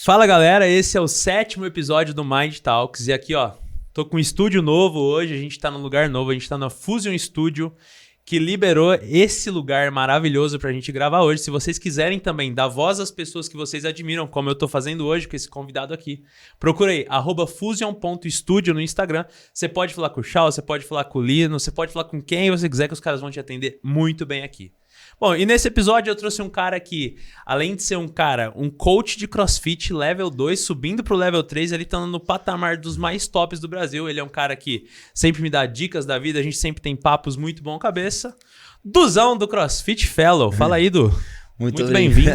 Fala galera, esse é o 7º episódio do Mind Talks e aqui ó, tô com um estúdio novo hoje, a gente tá num lugar novo, a gente tá na Fusion Studio que liberou esse lugar maravilhoso pra gente gravar hoje. Se vocês quiserem também dar voz às pessoas que vocês admiram, como eu tô fazendo hoje com esse convidado aqui, procura aí, @fusion.studio no Instagram. Você pode falar com o Chau, você pode falar com o Lino, você pode falar com quem você quiser que os caras vão te atender muito bem aqui. Bom, e nesse episódio eu trouxe um cara que, além de ser um coach de CrossFit level 2, subindo pro level 3, ele tá no patamar dos mais tops do Brasil. Ele é um cara que sempre me dá dicas da vida, a gente sempre tem papos muito bom cabeça. Duzão do CrossFit Fellow. Fala aí, Du. Muito bem-vindo.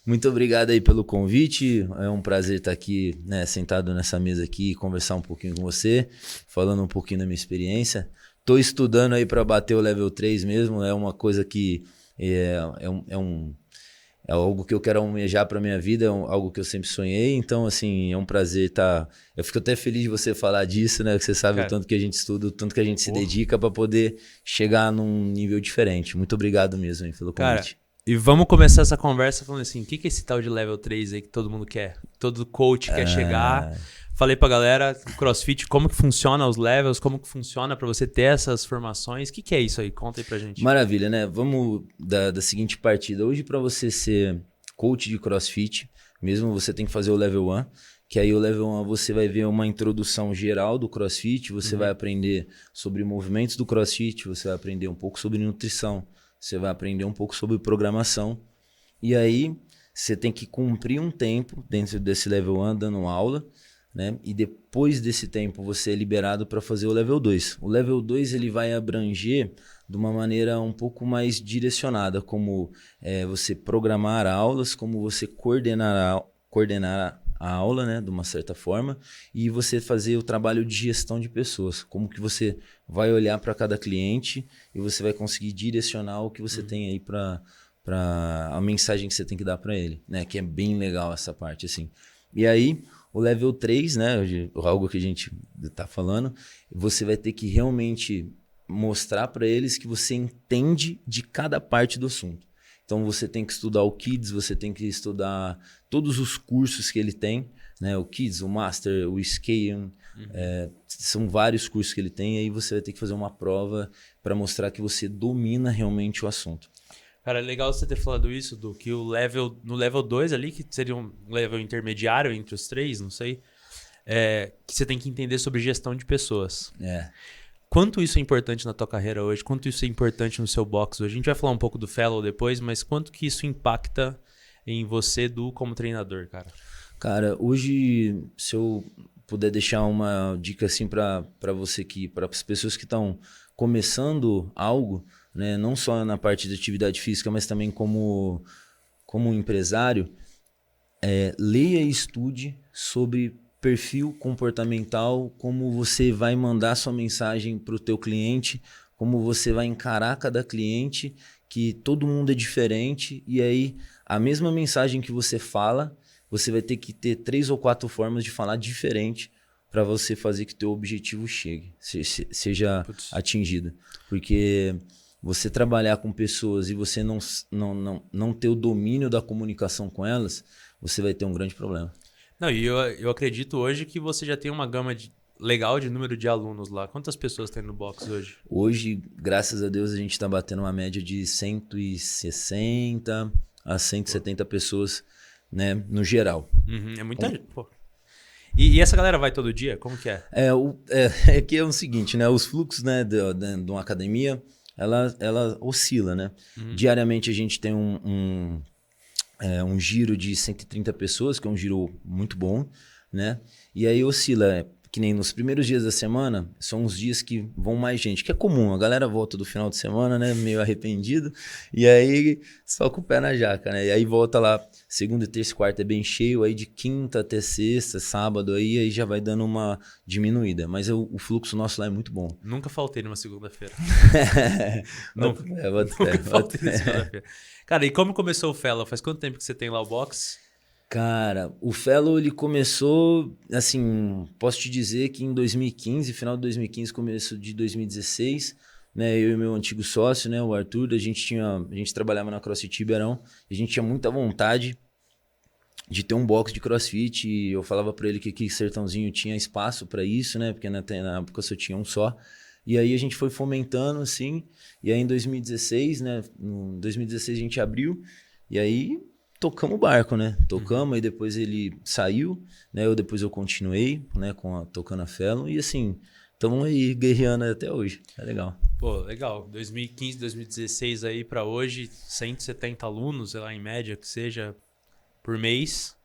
Muito obrigado aí pelo convite. É um prazer estar aqui, né, sentado nessa mesa aqui e conversar um pouquinho com você, falando um pouquinho da minha experiência. Tô estudando aí para bater o level 3 mesmo, é uma coisa que é algo que eu quero almejar para minha vida, algo que eu sempre sonhei. Então, assim, é um prazer estar... Eu fico até feliz de você falar disso, né? Que você sabe, cara, o tanto que a gente estuda, o tanto que a gente se dedica para poder chegar num nível diferente. Muito obrigado mesmo, hein, pelo convite. Cara, e vamos começar essa conversa falando assim, o que é esse tal de level 3 aí que todo mundo quer? Todo coach quer chegar... Falei pra galera, CrossFit, como que funciona os levels, como que funciona pra você ter essas formações. O que é isso aí? Conta aí pra gente. Maravilha, né? Vamos da seguinte partida. Hoje, pra você ser coach de CrossFit, mesmo você tem que fazer o level 1, que aí o level 1 você vai ver uma introdução geral do CrossFit, você vai aprender sobre movimentos do CrossFit, você vai aprender um pouco sobre nutrição, você vai aprender um pouco sobre programação. E aí, você tem que cumprir um tempo dentro desse level 1 dando aula, né? E depois desse tempo você é liberado para fazer o level 2. O level 2 ele vai abranger de uma maneira um pouco mais direcionada, como você programar aulas, como você coordenar a aula, né, de uma certa forma, e você fazer o trabalho de gestão de pessoas, como que você vai olhar para cada cliente e você vai conseguir direcionar o que você tem aí para a mensagem que você tem que dar para ele, né? Que é bem legal essa parte, assim. E aí o level 3, né, algo que a gente tá falando, você vai ter que realmente mostrar para eles que você entende de cada parte do assunto. Então você tem que estudar o Kids, você tem que estudar todos os cursos que ele tem, né, o Kids, o Master, o Scale, são vários cursos que ele tem, e aí você vai ter que fazer uma prova para mostrar que você domina realmente o assunto. Cara, é legal você ter falado isso, do que no level 2 ali, que seria um level intermediário entre os três, não sei, que você tem que entender sobre gestão de pessoas. Quanto isso é importante na tua carreira hoje? Quanto isso é importante no seu box hoje? A gente vai falar um pouco do Fellow depois, mas quanto que isso impacta em você como treinador, cara? Cara, hoje, se eu puder deixar uma dica assim para você para as pessoas que estão começando algo, né, não só na parte de atividade física, mas também como empresário, leia e estude sobre perfil comportamental, como você vai mandar sua mensagem para o teu cliente, como você vai encarar cada cliente, que todo mundo é diferente, e aí a mesma mensagem que você fala, você vai ter que ter 3 ou 4 formas de falar diferente para você fazer que teu objetivo seja atingido. Porque você trabalhar com pessoas e você não ter o domínio da comunicação com elas, você vai ter um grande problema. Não, e eu acredito hoje que você já tem uma gama legal de número de alunos lá. Quantas pessoas tem no box hoje? Hoje, graças a Deus, a gente está batendo uma média de 160 a 170 pessoas, né, no geral. É muita gente, pô. E essa galera vai todo dia? Como que é? Que é o seguinte, né? Os fluxos, né, de uma academia, ela oscila, né? Diariamente a gente tem um giro de 130 pessoas, que é um giro muito bom, né? E aí oscila, que nem nos primeiros dias da semana, são os dias que vão mais gente, que é comum, a galera volta do final de semana, né, meio arrependido, e aí só com o pé na jaca, né? E aí volta lá, segunda, terça e quarta é bem cheio, aí de quinta até sexta, sábado, aí já vai dando uma diminuída, mas o fluxo nosso lá é muito bom. Nunca faltei numa segunda-feira. Nunca faltei na segunda-feira. Cara, e como começou o Fellow? Faz quanto tempo que você tem lá o box? Cara, o Fellow ele começou, assim, posso te dizer que em 2015, final de 2015, começo de 2016, né, eu e meu antigo sócio, né, o Arthur, a gente trabalhava na CrossFit Ribeirão, a gente tinha muita vontade de ter um box de CrossFit. E eu falava pra ele que aqui em Sertãozinho tinha espaço pra isso, né? Porque na época só tinha um só. E aí a gente foi fomentando, assim. E aí em 2016, né? Em 2016 a gente abriu. E aí tocamos o barco, né? Tocamos, e depois ele saiu, né? Depois eu continuei, né? Tocando a Fellow. E assim, estamos aí guerreando até hoje. É legal. Pô, legal. 2015, 2016 aí pra hoje, 170 alunos, sei lá, em média, que seja, por mês.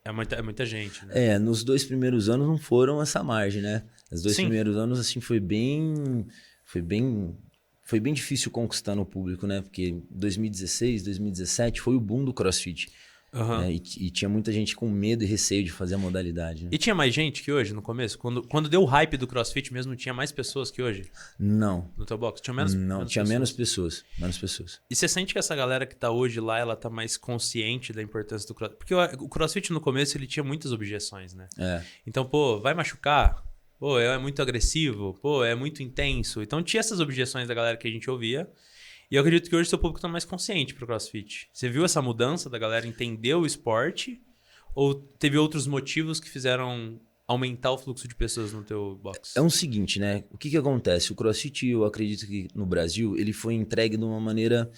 É muita gente, né? Nos 2 primeiros anos não foram essa margem, né? Os 2 Sim. primeiros anos, assim, foi bem difícil conquistar o público, né? Porque 2016, 2017 foi o boom do CrossFit. Uhum. Né? E tinha muita gente com medo e receio de fazer a modalidade. Né? E tinha mais gente que hoje, no começo? Quando deu o hype do CrossFit mesmo, tinha mais pessoas que hoje? Não. No teu box? Tinha tinha menos pessoas. Menos pessoas. E você sente que essa galera que tá hoje lá, ela tá mais consciente da importância do CrossFit? Porque o CrossFit no começo, ele tinha muitas objeções, né? Então, pô, vai machucar? Pô, é muito agressivo? Pô, é muito intenso? Então tinha essas objeções da galera que a gente ouvia. E eu acredito que hoje o seu público tá mais consciente pro CrossFit. Você viu essa mudança da galera entender o esporte? Ou teve outros motivos que fizeram aumentar o fluxo de pessoas no teu box? É o seguinte, né? O que acontece? O CrossFit, eu acredito que no Brasil, ele foi entregue de uma maneira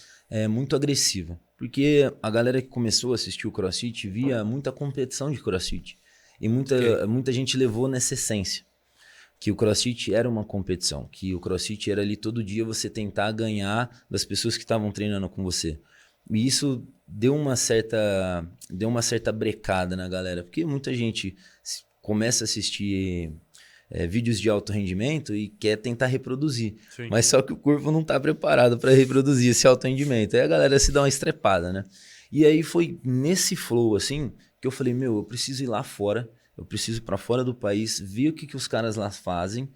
muito agressiva. Porque a galera que começou a assistir o CrossFit via muita competição de CrossFit. E muita gente levou nessa essência. Que o CrossFit era uma competição. Que o CrossFit era ali todo dia você tentar ganhar das pessoas que estavam treinando com você. E isso deu uma certa brecada na galera. Porque muita gente começa a assistir vídeos de alto rendimento e quer tentar reproduzir. Sim. Mas só que o corpo não está preparado para reproduzir esse alto rendimento. Aí a galera se dá uma estrepada, né? E aí foi nesse flow, assim, que eu falei, eu preciso ir lá fora. Eu preciso ir para fora do país, ver o que os caras lá fazem,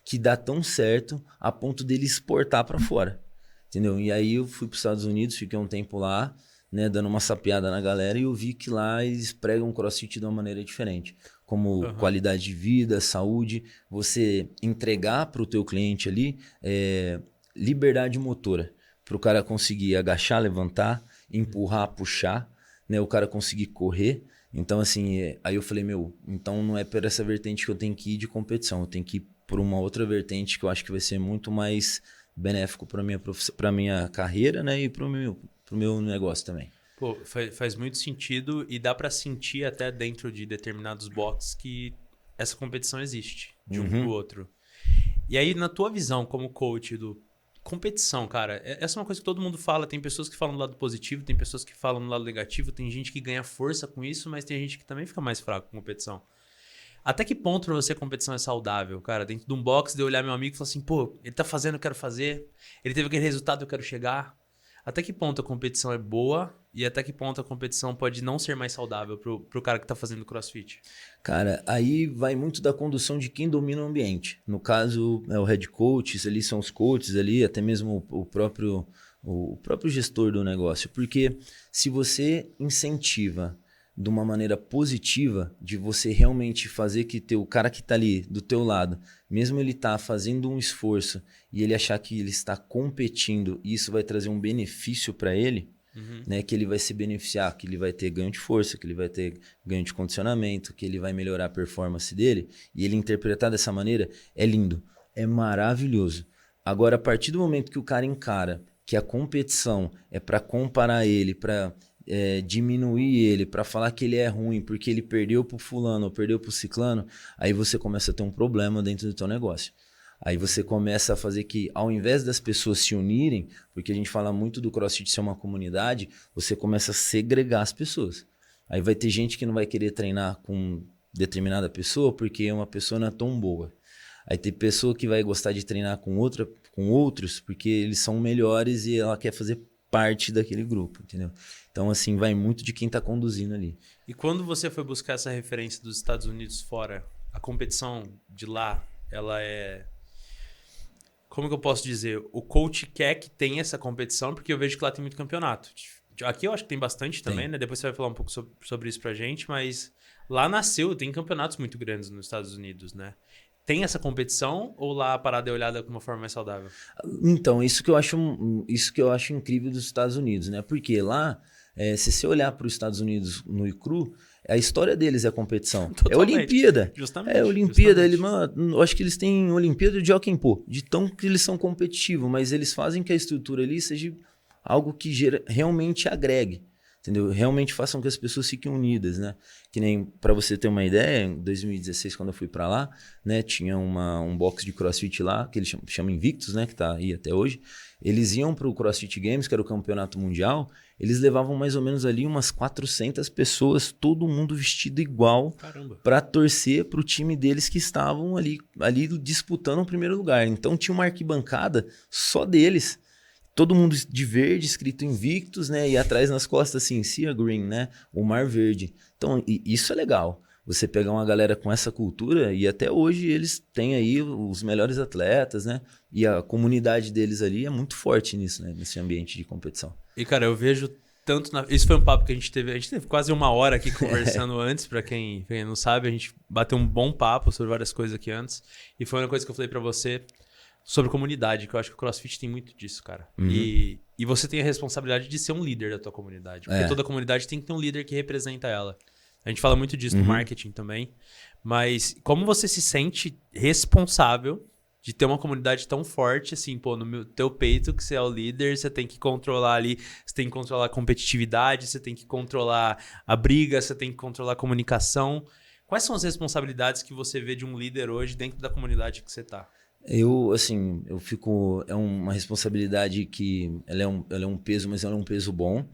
que dá tão certo a ponto dele exportar para fora. Entendeu? E aí eu fui para os Estados Unidos, fiquei um tempo lá, né, dando uma sapeada na galera, e eu vi que lá eles pregam CrossFit de uma maneira diferente. Como qualidade de vida, saúde, você entregar para o teu cliente ali liberdade motora. Para o cara conseguir agachar, levantar, empurrar, puxar, né, o cara conseguir correr. Então, assim, aí eu falei, então não é por essa vertente que eu tenho que ir de competição, eu tenho que ir por uma outra vertente que eu acho que vai ser muito mais benéfico para minha carreira, né, e pro meu negócio também. Pô, faz muito sentido e dá pra sentir até dentro de determinados boxes que essa competição existe, de um pro outro. E aí, na tua visão como coach do competição, cara, essa é uma coisa que todo mundo fala. Tem pessoas que falam do lado positivo, tem pessoas que falam do lado negativo, tem gente que ganha força com isso, mas tem gente que também fica mais fraco com competição. Até que ponto pra você a competição é saudável, cara? Dentro de um box, de eu olhar meu amigo e falar assim, pô, ele tá fazendo, eu quero fazer. Ele teve aquele resultado, eu quero chegar. Até que ponto a competição é boa e até que ponto a competição pode não ser mais saudável pro cara que tá fazendo CrossFit? Cara, aí vai muito da condução de quem domina o ambiente. No caso, o head coach, ali são os coaches ali, até mesmo o próprio gestor do negócio. Porque se você incentiva de uma maneira positiva, de você realmente fazer que o cara que está ali do teu lado, mesmo ele tá fazendo um esforço e ele achar que ele está competindo e isso vai trazer um benefício para ele, né, que ele vai se beneficiar, que ele vai ter ganho de força, que ele vai ter ganho de condicionamento, que ele vai melhorar a performance dele, e ele interpretar dessa maneira, é lindo, é maravilhoso. Agora, a partir do momento que o cara encara que a competição é para comparar ele, para diminuir ele, para falar que ele é ruim porque ele perdeu pro fulano ou perdeu pro ciclano, aí você começa a ter um problema dentro do teu negócio. Aí você começa a fazer que, ao invés das pessoas se unirem, porque a gente fala muito do CrossFit ser uma comunidade, você começa a segregar as pessoas. Aí vai ter gente que não vai querer treinar com determinada pessoa porque uma pessoa não é tão boa. Aí tem pessoa que vai gostar de treinar com outros porque eles são melhores e ela quer fazer parte daquele grupo, entendeu? Então, assim, vai muito de quem tá conduzindo ali. E quando você foi buscar essa referência dos Estados Unidos fora, a competição de lá, ela é... Como que eu posso dizer? O coach quer que tenha essa competição, porque eu vejo que lá tem muito campeonato. Aqui eu acho que tem bastante também, né? Depois você vai falar um pouco sobre isso pra gente, mas lá tem campeonatos muito grandes nos Estados Unidos, né? Tem essa competição ou lá a parada é olhada de uma forma mais saudável? Então, isso que eu acho incrível dos Estados Unidos, né? Porque lá, se você olhar para os Estados Unidos no ICRU, A história deles é a competição. Totalmente. É Olimpíada. Justamente. É Olimpíada. Justamente. Ele, mano, eu acho que eles têm Olimpíada de Jockey-Pô, de tão que eles são competitivos, mas eles fazem que a estrutura ali seja algo que realmente agregue. Entendeu? Realmente façam que as pessoas fiquem unidas, né? Que nem, para você ter uma ideia, em 2016, quando eu fui para lá, né? Tinha um box de CrossFit lá, que eles chamam Invictus, né? Que tá aí até hoje. Eles iam pro CrossFit Games, que era o campeonato mundial, eles levavam mais ou menos ali umas 400 pessoas, todo mundo vestido igual, para torcer pro time deles que estavam ali disputando o primeiro lugar. Então tinha uma arquibancada só deles. Todo mundo de verde, escrito Invictus, né? E atrás nas costas, assim, Sea Green, né? O Mar Verde. Então, isso é legal. Você pegar uma galera com essa cultura e até hoje eles têm aí os melhores atletas, né? E a comunidade deles ali é muito forte nisso, né? Nesse ambiente de competição. E, cara, eu vejo tanto... Isso foi um papo que a gente teve quase uma hora aqui conversando antes, pra quem não sabe, a gente bateu um bom papo sobre várias coisas aqui antes. E foi uma coisa que eu falei pra você... sobre comunidade, que eu acho que o CrossFit tem muito disso, cara. Uhum. E você tem a responsabilidade de ser um líder da tua comunidade. Porque toda comunidade tem que ter um líder que representa ela. A gente fala muito disso no marketing também. Mas como você se sente responsável de ter uma comunidade tão forte, assim, pô, no teu peito, que você é o líder, você tem que controlar ali, você tem que controlar a competitividade, você tem que controlar a briga, você tem que controlar a comunicação. Quais são as responsabilidades que você vê de um líder hoje dentro da comunidade que você tá? Eu fico... É uma responsabilidade que... Ela é um peso, mas ela é um peso bom,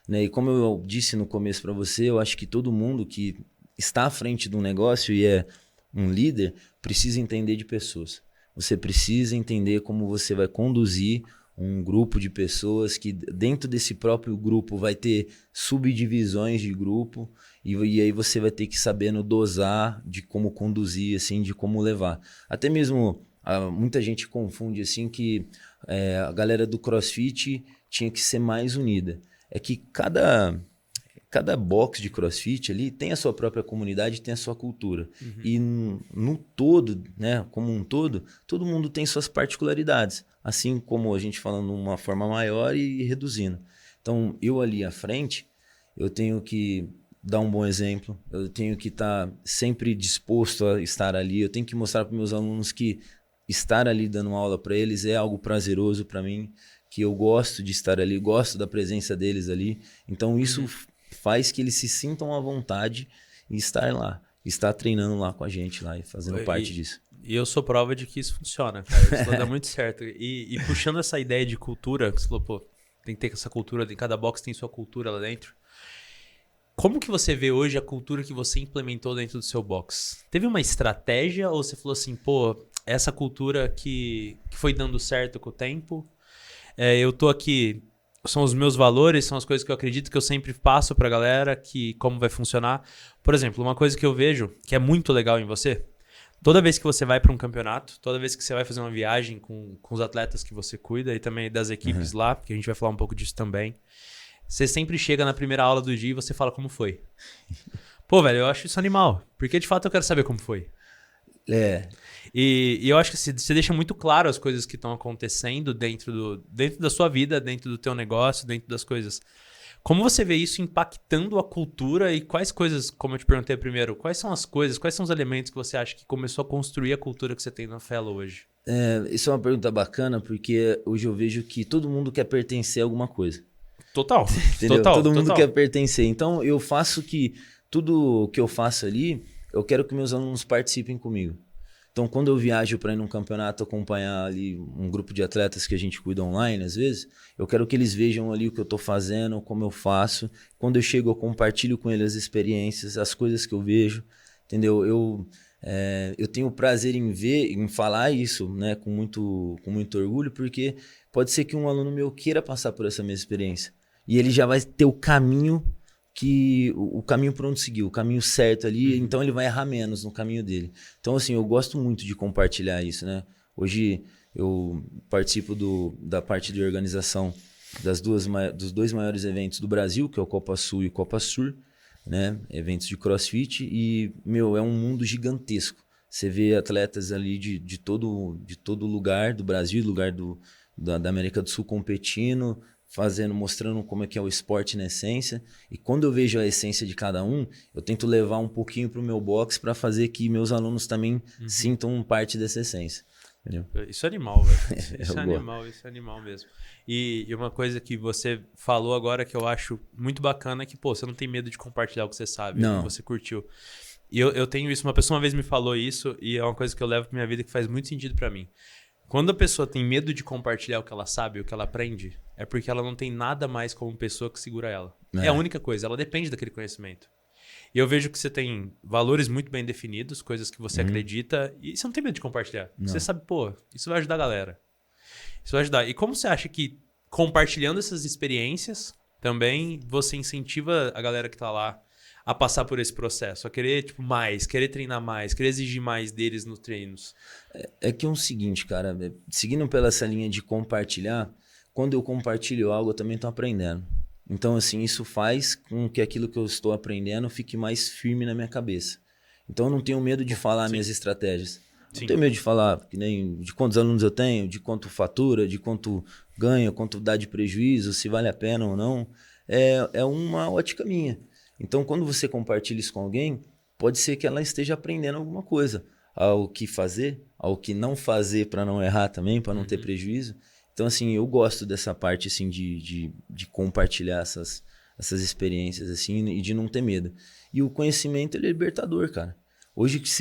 né? E como eu disse no começo para você, eu acho que todo mundo que está à frente de um negócio e é um líder, precisa entender de pessoas. Você precisa entender como você vai conduzir um grupo de pessoas que dentro desse próprio grupo vai ter subdivisões de grupo e aí você vai ter que saber dosar de como conduzir, assim, de como levar. Até mesmo... muita gente confunde assim que a galera do CrossFit tinha que ser mais unida. É que cada box de CrossFit ali tem a sua própria comunidade, tem a sua cultura. Uhum. E no todo, né, como um todo mundo tem suas particularidades. Assim como a gente falando de uma forma maior e reduzindo. Então, eu ali à frente, eu tenho que dar um bom exemplo, eu tenho que estar sempre disposto a estar ali, eu tenho que mostrar para meus alunos que estar ali dando aula para eles é algo prazeroso para mim, que eu gosto de estar ali, gosto da presença deles ali. Então isso faz que eles se sintam à vontade em estar lá, estar treinando lá com a gente lá e fazendo parte disso. E eu sou prova de que isso funciona, cara. Isso dá muito certo. E puxando essa ideia de cultura, que você falou, pô, tem que ter essa cultura, cada box tem sua cultura lá dentro. Como que você vê hoje a cultura que você implementou dentro do seu box? Teve uma estratégia ou você falou assim, pô, essa cultura que foi dando certo com o tempo? Eu tô aqui, são os meus valores, são as coisas que eu acredito que eu sempre passo pra galera, que como vai funcionar. Por exemplo, uma coisa que eu vejo que é muito legal em você, toda vez que você vai para um campeonato, toda vez que você vai fazer uma viagem com os atletas que você cuida e também das equipes lá, porque a gente vai falar um pouco disso também, você sempre chega na primeira aula do dia e você fala como foi. Pô, velho, eu acho isso animal, porque de fato eu quero saber como foi. E eu acho que você deixa muito claro as coisas que estão acontecendo dentro da sua vida, dentro do teu negócio, dentro das coisas. Como você vê isso impactando a cultura e quais coisas, como eu te perguntei primeiro, quais são as coisas, quais são os elementos que você acha que começou a construir a cultura que você tem na Fellow hoje? Isso é uma pergunta bacana, porque hoje eu vejo que todo mundo quer pertencer a alguma coisa. Total. Entendeu? Total, todo mundo total. quer pertencer. Então eu faço que tudo que eu faço ali, eu quero que meus alunos participem comigo. Então, quando eu viajo para ir num campeonato acompanhar ali um grupo de atletas que a gente cuida online, às vezes, eu quero que eles vejam ali o que eu estou fazendo, como eu faço. Quando eu chego, eu compartilho com eles as experiências, as coisas que eu vejo, entendeu? Eu tenho prazer em falar isso, né, com muito orgulho, porque pode ser que um aluno meu queira passar por essa mesma experiência. E ele já vai ter o caminho por onde seguir, o caminho certo ali, então ele vai errar menos no caminho dele. Então, assim, eu gosto muito de compartilhar isso, né? Hoje eu participo da parte de organização dos dois maiores eventos do Brasil, que é o Copa Sul e o Copa Sur, né? Eventos de CrossFit e, é um mundo gigantesco. Você vê atletas ali de todo lugar do Brasil, lugar da América do Sul competindo, fazendo, mostrando como é que é o esporte na essência. E quando eu vejo a essência de cada um, eu tento levar um pouquinho pro meu box para fazer que meus alunos também sintam parte dessa essência. Entendeu? Isso é animal, velho. Isso é animal mesmo. E uma coisa que você falou agora que eu acho muito bacana é que, pô, você não tem medo de compartilhar o que você sabe, não. o que você curtiu. E eu tenho isso, uma pessoa uma vez me falou isso e é uma coisa que eu levo pra minha vida que faz muito sentido pra mim. Quando a pessoa tem medo de compartilhar o que ela sabe, o que ela aprende, é porque ela não tem nada mais como pessoa que segura ela. É a única coisa, ela depende daquele conhecimento. E eu vejo que você tem valores muito bem definidos, coisas que você acredita, e você não tem medo de compartilhar. Não. Você sabe, pô, isso vai ajudar a galera. Isso vai ajudar. E como você acha que compartilhando essas experiências, também você incentiva a galera que tá lá a passar por esse processo, a querer tipo, mais, querer treinar mais, querer exigir mais deles nos treinos? É que é o seguinte, cara, seguindo pela essa linha de compartilhar, quando eu compartilho algo, eu também tô aprendendo. Então, assim, isso faz com que aquilo que eu estou aprendendo fique mais firme na minha cabeça. Então, eu não tenho medo de falar minhas estratégias. Não tenho medo de falar que nem de quantos alunos eu tenho, de quanto fatura, de quanto ganha, quanto dá de prejuízo, se vale a pena ou não. É uma ótica minha. Então, quando você compartilha isso com alguém, pode ser que ela esteja aprendendo alguma coisa. Ao que fazer, ao que não fazer para não errar também, para não ter prejuízo. Então, assim, eu gosto dessa parte, assim, de compartilhar essas experiências, assim, e de não ter medo. E o conhecimento, ele é libertador, cara. Hoje, que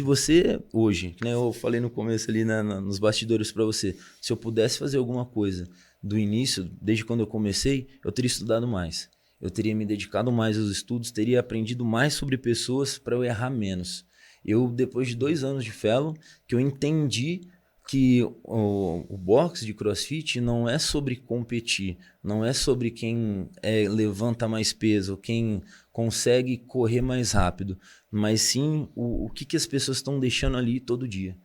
nem eu falei no começo ali nos bastidores para você, se eu pudesse fazer alguma coisa do início, desde quando eu comecei, eu teria estudado mais. Eu teria me dedicado mais aos estudos, teria aprendido mais sobre pessoas para eu errar menos. Eu, depois de 2 anos de fellow, que eu entendi que o boxe de CrossFit não é sobre competir, não é sobre quem levanta mais peso, quem consegue correr mais rápido, mas sim o que as pessoas estão deixando ali todo dia.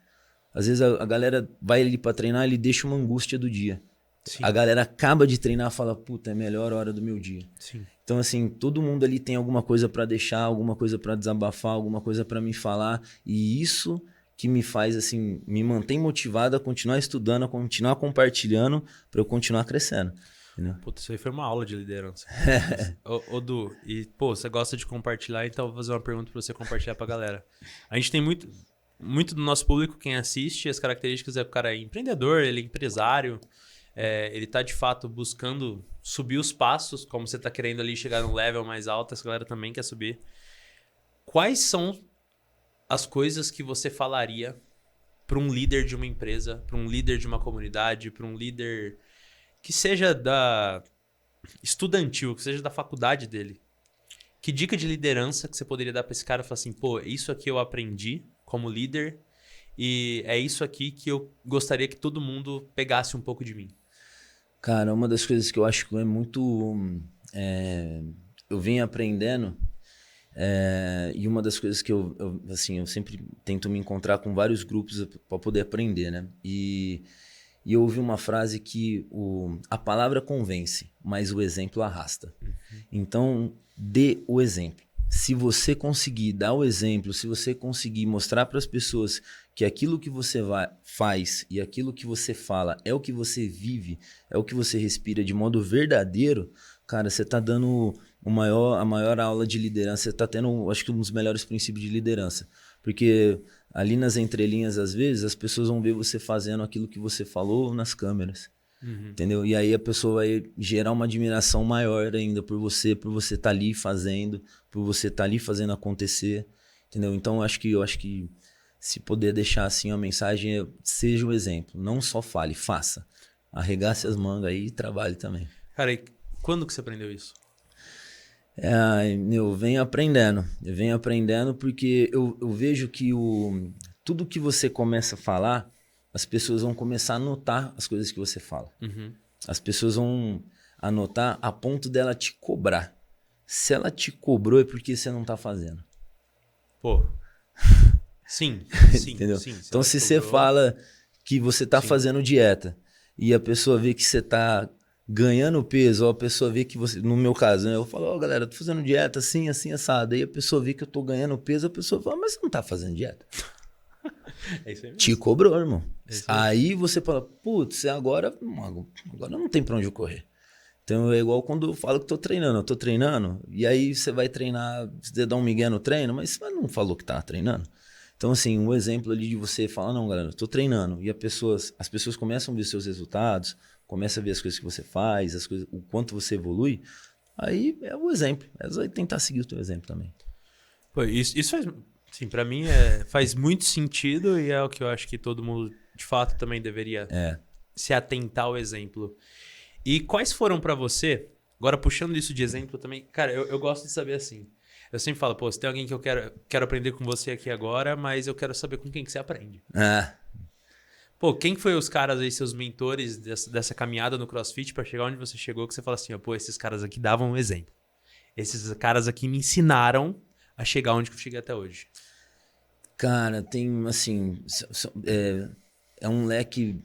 Às vezes a galera vai ali para treinar, ele deixa uma angústia do dia. Sim. A galera acaba de treinar e fala, puta, é a melhor hora do meu dia. Sim. Então, assim, todo mundo ali tem alguma coisa para deixar, alguma coisa para desabafar, alguma coisa para me falar, e isso que me faz, assim, me mantém motivado a continuar estudando, a continuar compartilhando, para eu continuar crescendo. Entendeu? Puta, isso aí foi uma aula de liderança. Ô, Du, e, pô, você gosta de compartilhar, então eu vou fazer uma pergunta pra você compartilhar pra galera. A gente tem muito do nosso público, quem assiste, as características é que o cara é empreendedor, ele é empresário, ele tá, de fato, buscando subir os passos, como você tá querendo ali chegar num level mais alto, essa galera também quer subir. Quais são as coisas que você falaria para um líder de uma empresa, para um líder de uma comunidade, para um líder que seja da estudantil, que seja da faculdade dele? Que dica de liderança que você poderia dar para esse cara e falar assim, pô, isso aqui eu aprendi como líder e é isso aqui que eu gostaria que todo mundo pegasse um pouco de mim? Cara, uma das coisas que eu acho que é muito... eu venho aprendendo e uma das coisas que eu sempre tento me encontrar com vários grupos para poder aprender, né? E eu ouvi uma frase que a palavra convence, mas o exemplo arrasta. Então, dê o exemplo. Se você conseguir dar o exemplo, se você conseguir mostrar para as pessoas que aquilo que você faz e aquilo que você fala é o que você vive, é o que você respira de modo verdadeiro, cara, você está dando a maior aula de liderança, você está tendo, acho que, um dos melhores princípios de liderança. Porque ali nas entrelinhas, às vezes, as pessoas vão ver você fazendo aquilo que você falou nas câmeras. Entendeu? E aí a pessoa vai gerar uma admiração maior ainda por você estar ali fazendo, por você estar ali fazendo acontecer, entendeu? Então eu acho que se puder deixar assim uma mensagem, seja o exemplo, não só fale, faça. Arregace as mangas aí e trabalhe também. Cara, e quando que você aprendeu isso? Eu venho aprendendo porque eu vejo que tudo que você começa a falar, as pessoas vão começar a notar as coisas que você fala. As pessoas vão anotar a ponto dela te cobrar. Se ela te cobrou é porque você não tá fazendo. Pô. Sim. Entendeu? Sim, então se você fala que você tá fazendo dieta e a pessoa vê que você tá ganhando peso, ou a pessoa vê que você... No meu caso, né? Eu falo, galera, tô fazendo dieta assim, assim, assado. Aí a pessoa vê que eu tô ganhando peso, a pessoa fala, mas você não tá fazendo dieta. É isso aí mesmo. Te cobrou, irmão. Aí você fala, putz, agora não tem pra onde eu correr. Então é igual quando eu falo que tô treinando. Eu tô treinando, e aí você vai treinar, você dá um migué no treino, mas você não falou que tá treinando. Então, assim, um exemplo ali de você falar, não, galera, eu tô treinando. E as pessoas começam a ver seus resultados, começam a ver as coisas que você faz, as coisas, o quanto você evolui. Aí é o exemplo. É só tentar seguir o teu exemplo também. Pô, isso faz, assim, pra mim faz muito sentido e é o que eu acho que todo mundo, de fato, também deveria se atentar ao exemplo. E quais foram pra você, agora puxando isso de exemplo também, cara, eu gosto de saber assim. Eu sempre falo, pô, se tem alguém que eu quero aprender com você aqui agora, mas eu quero saber com quem que você aprende. Pô, quem foi os caras aí, seus mentores dessa caminhada no CrossFit pra chegar onde você chegou, que você fala assim, ó, pô, esses caras aqui davam um exemplo. Esses caras aqui me ensinaram a chegar onde eu cheguei até hoje. Cara, tem, assim, é um leque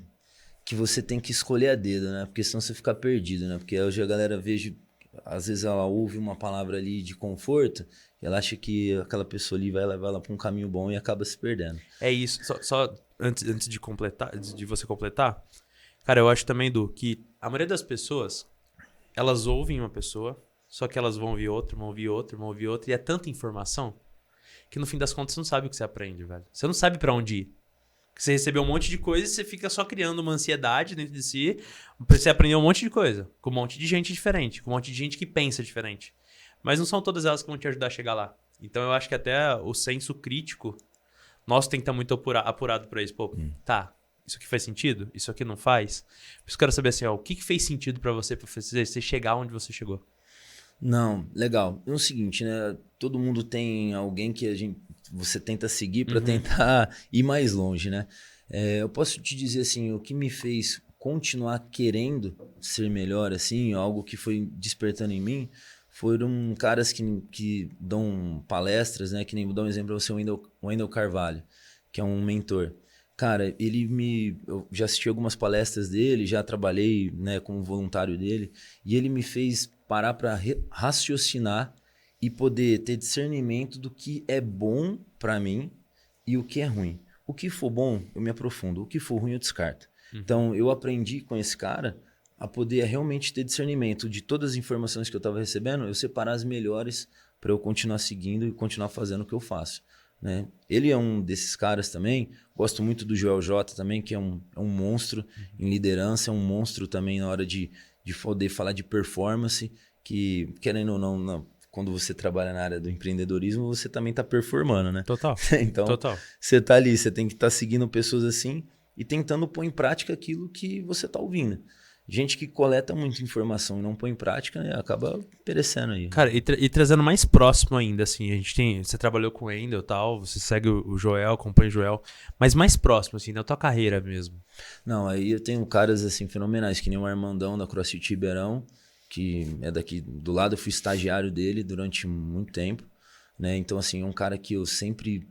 que você tem que escolher a dedo, né? Porque senão você fica perdido, né? Porque hoje a galera vejo, às vezes ela ouve uma palavra ali de conforto, e ela acha que aquela pessoa ali vai levar ela para um caminho bom e acaba se perdendo. É isso, só antes de completar, antes de você completar, cara, eu acho também, Du, que a maioria das pessoas, elas ouvem uma pessoa, só que elas vão ouvir outra, vão ouvir outra, vão ouvir outra, e é tanta informação que no fim das contas você não sabe o que você aprende, velho. Você não sabe pra onde ir. Você recebeu um monte de coisa e você fica só criando uma ansiedade dentro de si pra você aprender um monte de coisa, com um monte de gente diferente, com um monte de gente que pensa diferente. Mas não são todas elas que vão te ajudar a chegar lá. Então eu acho que até o senso crítico nosso tem que estar muito apurado pra isso. Pô, tá, isso aqui faz sentido? Isso aqui não faz? Por isso eu quero saber assim, ó, o que fez sentido pra você chegar onde você chegou? Não, legal. É o seguinte, né? Todo mundo tem alguém que você tenta seguir para tentar ir mais longe, né? Eu posso te dizer assim, o que me fez continuar querendo ser melhor, assim, algo que foi despertando em mim, foram caras que dão palestras, né? Que nem vou dar um exemplo para você, o Wendel Carvalho, que é um mentor. Cara, eu já assisti algumas palestras dele, já trabalhei, né, como voluntário dele, e ele me fez parar para raciocinar e poder ter discernimento do que é bom para mim e o que é ruim. O que for bom, eu me aprofundo. O que for ruim, eu descarto. Então, eu aprendi com esse cara a poder realmente ter discernimento de todas as informações que eu estava recebendo, eu separar as melhores para eu continuar seguindo e continuar fazendo o que eu faço. Né? Ele é um desses caras também. Gosto muito do Joel J também, que é um monstro em liderança, é um monstro também na hora de poder falar de performance, que, querendo ou não, quando você trabalha na área do empreendedorismo, você também está performando, né? Total. Então, Total. você está ali, você tem que estar seguindo pessoas assim e tentando pôr em prática aquilo que você está ouvindo. Gente que coleta muita informação e não põe em prática, né, acaba perecendo aí. Cara, e trazendo mais próximo ainda, assim, você trabalhou com o Wendel e tal, você segue o Joel, acompanha o Joel, mas mais próximo, assim, da tua carreira mesmo. Não, aí eu tenho caras, assim, fenomenais, que nem o Armandão da CrossFit Ribeirão, que é daqui do lado, eu fui estagiário dele durante muito tempo, né, então, assim, é um cara que eu sempre,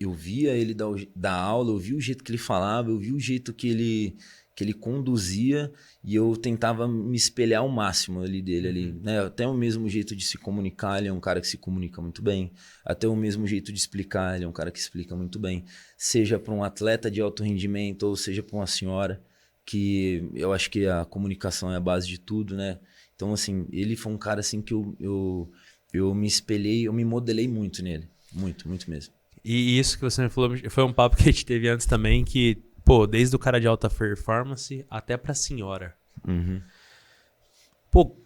eu via ele dar aula, eu via o jeito que ele falava, eu via o jeito que ele conduzia e eu tentava me espelhar ao máximo ali dele ali, né? Até o mesmo jeito de se comunicar, ele é um cara que se comunica muito bem. Até o mesmo jeito de explicar, ele é um cara que explica muito bem. Seja para um atleta de alto rendimento ou seja para uma senhora, que eu acho que a comunicação é a base de tudo, né? Então, assim, ele foi um cara assim que eu me espelhei, eu me modelei muito nele. Muito, muito mesmo. E isso que você me falou foi um papo que a gente teve antes também, que pô, desde o cara de alta performance até pra senhora. Pô, o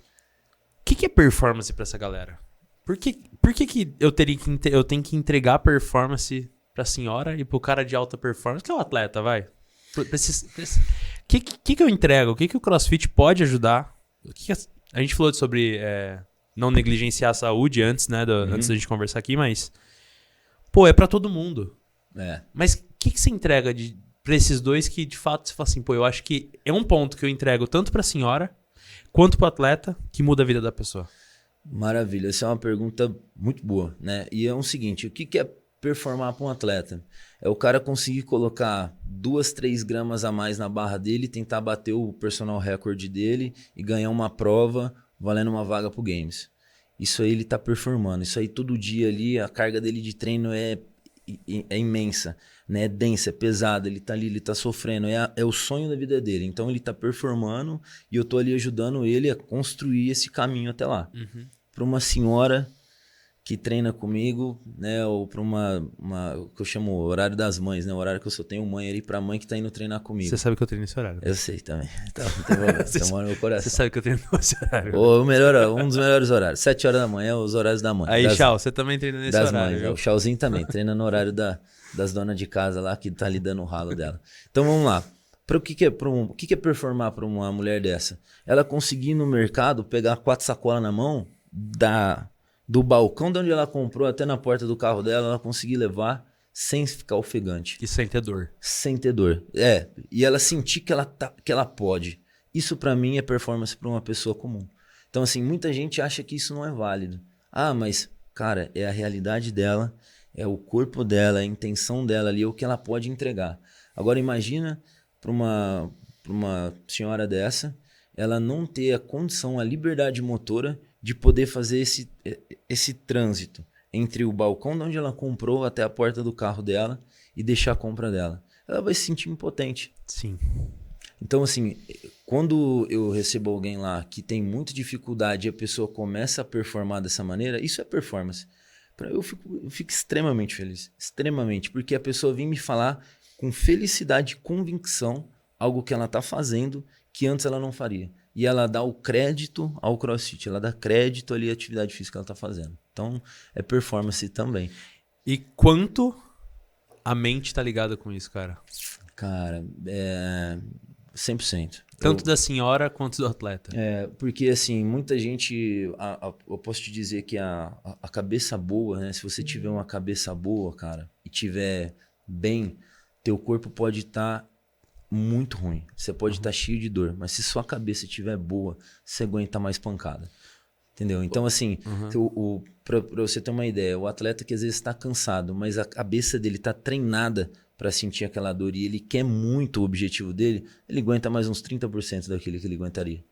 que é performance pra essa galera? Por que eu tenho que entregar performance pra senhora e pro cara de alta performance, que é o atleta, vai? Que eu entrego? O que o CrossFit pode ajudar? A gente falou sobre não negligenciar a saúde antes, né? Antes da gente conversar aqui, mas... Pô, é pra todo mundo. Mas o que você entrega pra esses dois que, de fato, você fala assim, pô, eu acho que é um ponto que eu entrego tanto pra senhora quanto pro atleta que muda a vida da pessoa? Maravilha, essa é uma pergunta muito boa, né? E é o seguinte, o que é performar para um atleta? É o cara conseguir colocar 2, 3 gramas a mais na barra dele, tentar bater o personal record dele e ganhar uma prova valendo uma vaga pro Games. Isso aí ele tá performando, isso aí todo dia ali, a carga dele de treino é é imensa, né? É densa, é pesada, ele tá ali, ele tá sofrendo, é o sonho da vida dele. Então ele tá performando e eu tô ali ajudando ele a construir esse caminho até lá. Para uma senhora que treina comigo, né? Ou para o que eu chamo horário das mães, né? O horário que eu só tenho mãe ali, pra mãe que tá indo treinar comigo. Você sabe que eu treino nesse horário. Eu sei também. Então, não tem problema. Você mora no meu coração. Você sabe que eu treino nesse horário. Um dos melhores horários. 7 horas da manhã, os horários da mãe. Aí, Chau, você também treina nesse das horário. Mães, o Chauzinho também, treina no horário das donas de casa lá, que tá ali dando o ralo dela. Então vamos lá. O que é performar para uma mulher dessa? Ela conseguir no mercado pegar 4 sacolas na mão, do balcão de onde ela comprou até na porta do carro dela, ela conseguir levar sem ficar ofegante. E sem ter dor. Sem ter dor. E ela sentir que ela pode. Isso para mim é performance para uma pessoa comum. Então assim, muita gente acha que isso não é válido. Ah, mas cara, é a realidade dela, é o corpo dela, é a intenção dela ali, é o que ela pode entregar. Agora imagina para uma senhora dessa, ela não ter a condição, a liberdade motora de poder fazer esse trânsito entre o balcão de onde ela comprou até a porta do carro dela e deixar a compra dela. Ela vai se sentir impotente. Sim. Então, assim, quando eu recebo alguém lá que tem muita dificuldade e a pessoa começa a performar dessa maneira, isso é performance. Eu fico extremamente feliz. Extremamente. Porque a pessoa vem me falar com felicidade e convicção algo que ela está fazendo que antes ela não faria. E ela dá o crédito ao CrossFit, ela dá crédito ali à atividade física que ela está fazendo. Então, é performance também. E quanto a mente está ligada com isso, cara? Cara, 100%. Tanto da senhora quanto do atleta. Porque assim, muita gente, eu posso te dizer que a cabeça boa, né? Se você tiver uma cabeça boa, cara, e tiver bem, teu corpo pode estar muito ruim. Você pode estar cheio de dor, mas se sua cabeça estiver boa, você aguenta mais pancada. Entendeu? Então, assim, pra você ter uma ideia, o atleta que às vezes está cansado, mas a cabeça dele está treinada para sentir aquela dor e ele quer muito o objetivo dele, ele aguenta mais uns 30% daquilo que ele aguentaria.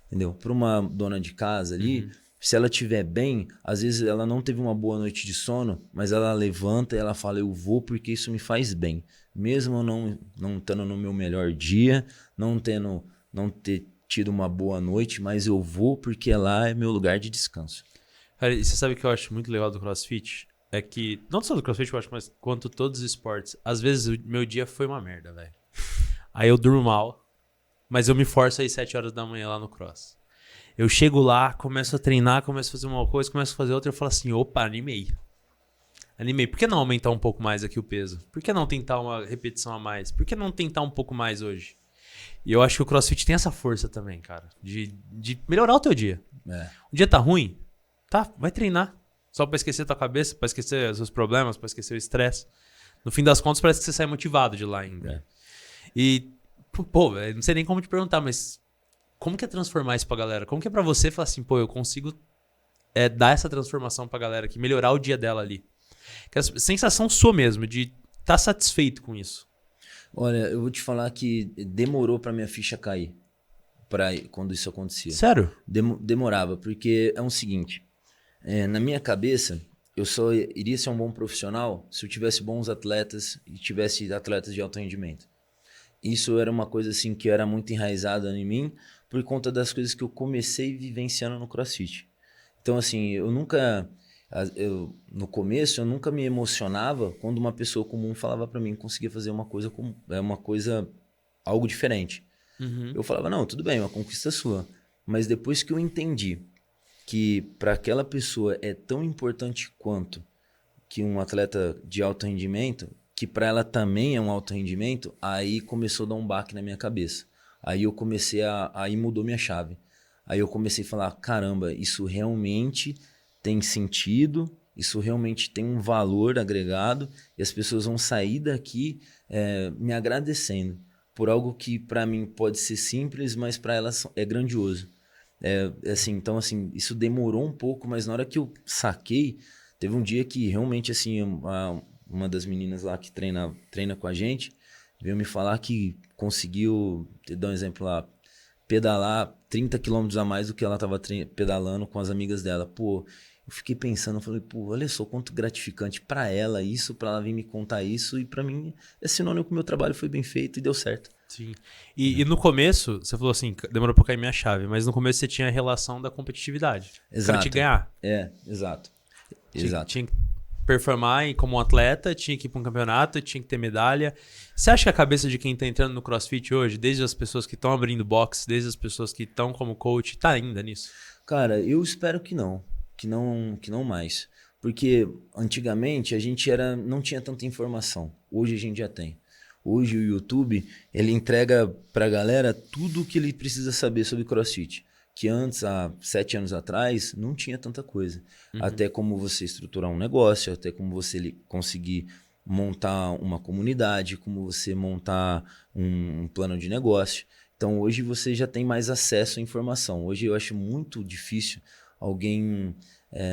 Entendeu? Para uma dona de casa ali, se ela estiver bem, às vezes ela não teve uma boa noite de sono, mas ela levanta e ela fala, eu vou porque isso me faz bem. Mesmo não estando no meu melhor dia, não ter tido uma boa noite, mas eu vou porque lá é meu lugar de descanso. Cara, e você sabe o que eu acho muito legal do CrossFit? É que, não só do CrossFit, eu acho, mas quanto todos os esportes, às vezes o meu dia foi uma merda, velho. Aí eu durmo mal, mas eu me forço aí 7 horas da manhã lá no Cross. Eu chego lá, começo a treinar, começo a fazer uma coisa, começo a fazer outra, eu falo assim, opa, animei. Por que não aumentar um pouco mais aqui o peso? Por que não tentar uma repetição a mais? Por que não tentar um pouco mais hoje? E eu acho que o CrossFit tem essa força também, cara, de melhorar o teu dia. O dia tá ruim? Tá, vai treinar. Só pra esquecer tua cabeça, pra esquecer os seus problemas, pra esquecer o estresse. No fim das contas, parece que você sai motivado de lá ainda. E, pô, não sei nem como te perguntar, mas como que é transformar isso pra galera? Como que é pra você falar assim, pô, eu consigo dar essa transformação pra galera aqui, melhorar o dia dela ali? Que a sensação sua mesmo, de estar satisfeito com isso. Olha, eu vou te falar que demorou pra minha ficha cair quando isso acontecia. Sério? Demorava, porque é o seguinte, na minha cabeça, eu só iria ser um bom profissional se eu tivesse bons atletas e tivesse atletas de alto rendimento. Isso era uma coisa assim que era muito enraizada em mim por conta das coisas que eu comecei vivenciando no CrossFit. Então assim, no começo eu nunca me emocionava quando uma pessoa comum falava para mim que conseguia fazer algo diferente. Eu falava, não, tudo bem, uma conquista sua. Mas depois que eu entendi que para aquela pessoa é tão importante quanto que um atleta de alto rendimento, que para ela também é um alto rendimento, aí começou a dar um baque na minha cabeça. Aí eu comecei aí mudou minha chave. Aí eu comecei a falar, caramba, isso realmente tem sentido, isso realmente tem um valor agregado e as pessoas vão sair daqui me agradecendo por algo que para mim pode ser simples, mas para elas é grandioso. Então, assim, isso demorou um pouco, mas na hora que eu saquei, teve um dia que realmente, assim, uma das meninas lá que treina com a gente, veio me falar que conseguiu, te dar um exemplo lá, pedalar 30 quilômetros a mais do que ela estava pedalando com as amigas dela. Pô, Eu fiquei pensando, falei, pô, olha só quanto gratificante pra ela isso, pra ela vir me contar isso, e pra mim é sinônimo que o meu trabalho foi bem feito e deu certo. Sim. E no começo, você falou assim, demorou pra cair minha chave, mas no começo você tinha a relação da competitividade. O cara tinha que ganhar. Exato. Tinha que performar como um atleta, tinha que ir pra um campeonato, tinha que ter medalha. Você acha que a cabeça de quem tá entrando no CrossFit hoje, desde as pessoas que estão abrindo box, desde as pessoas que estão como coach, tá ainda nisso? Cara, eu espero que não mais. Porque antigamente a gente não tinha tanta informação. Hoje a gente já tem. Hoje o YouTube, ele entrega pra galera tudo o que ele precisa saber sobre CrossFit. Que antes, há 7 anos atrás, não tinha tanta coisa. Até como você estruturar um negócio, até como você conseguir montar uma comunidade, como você montar um plano de negócio. Então hoje você já tem mais acesso à informação. Hoje eu acho muito difícil alguém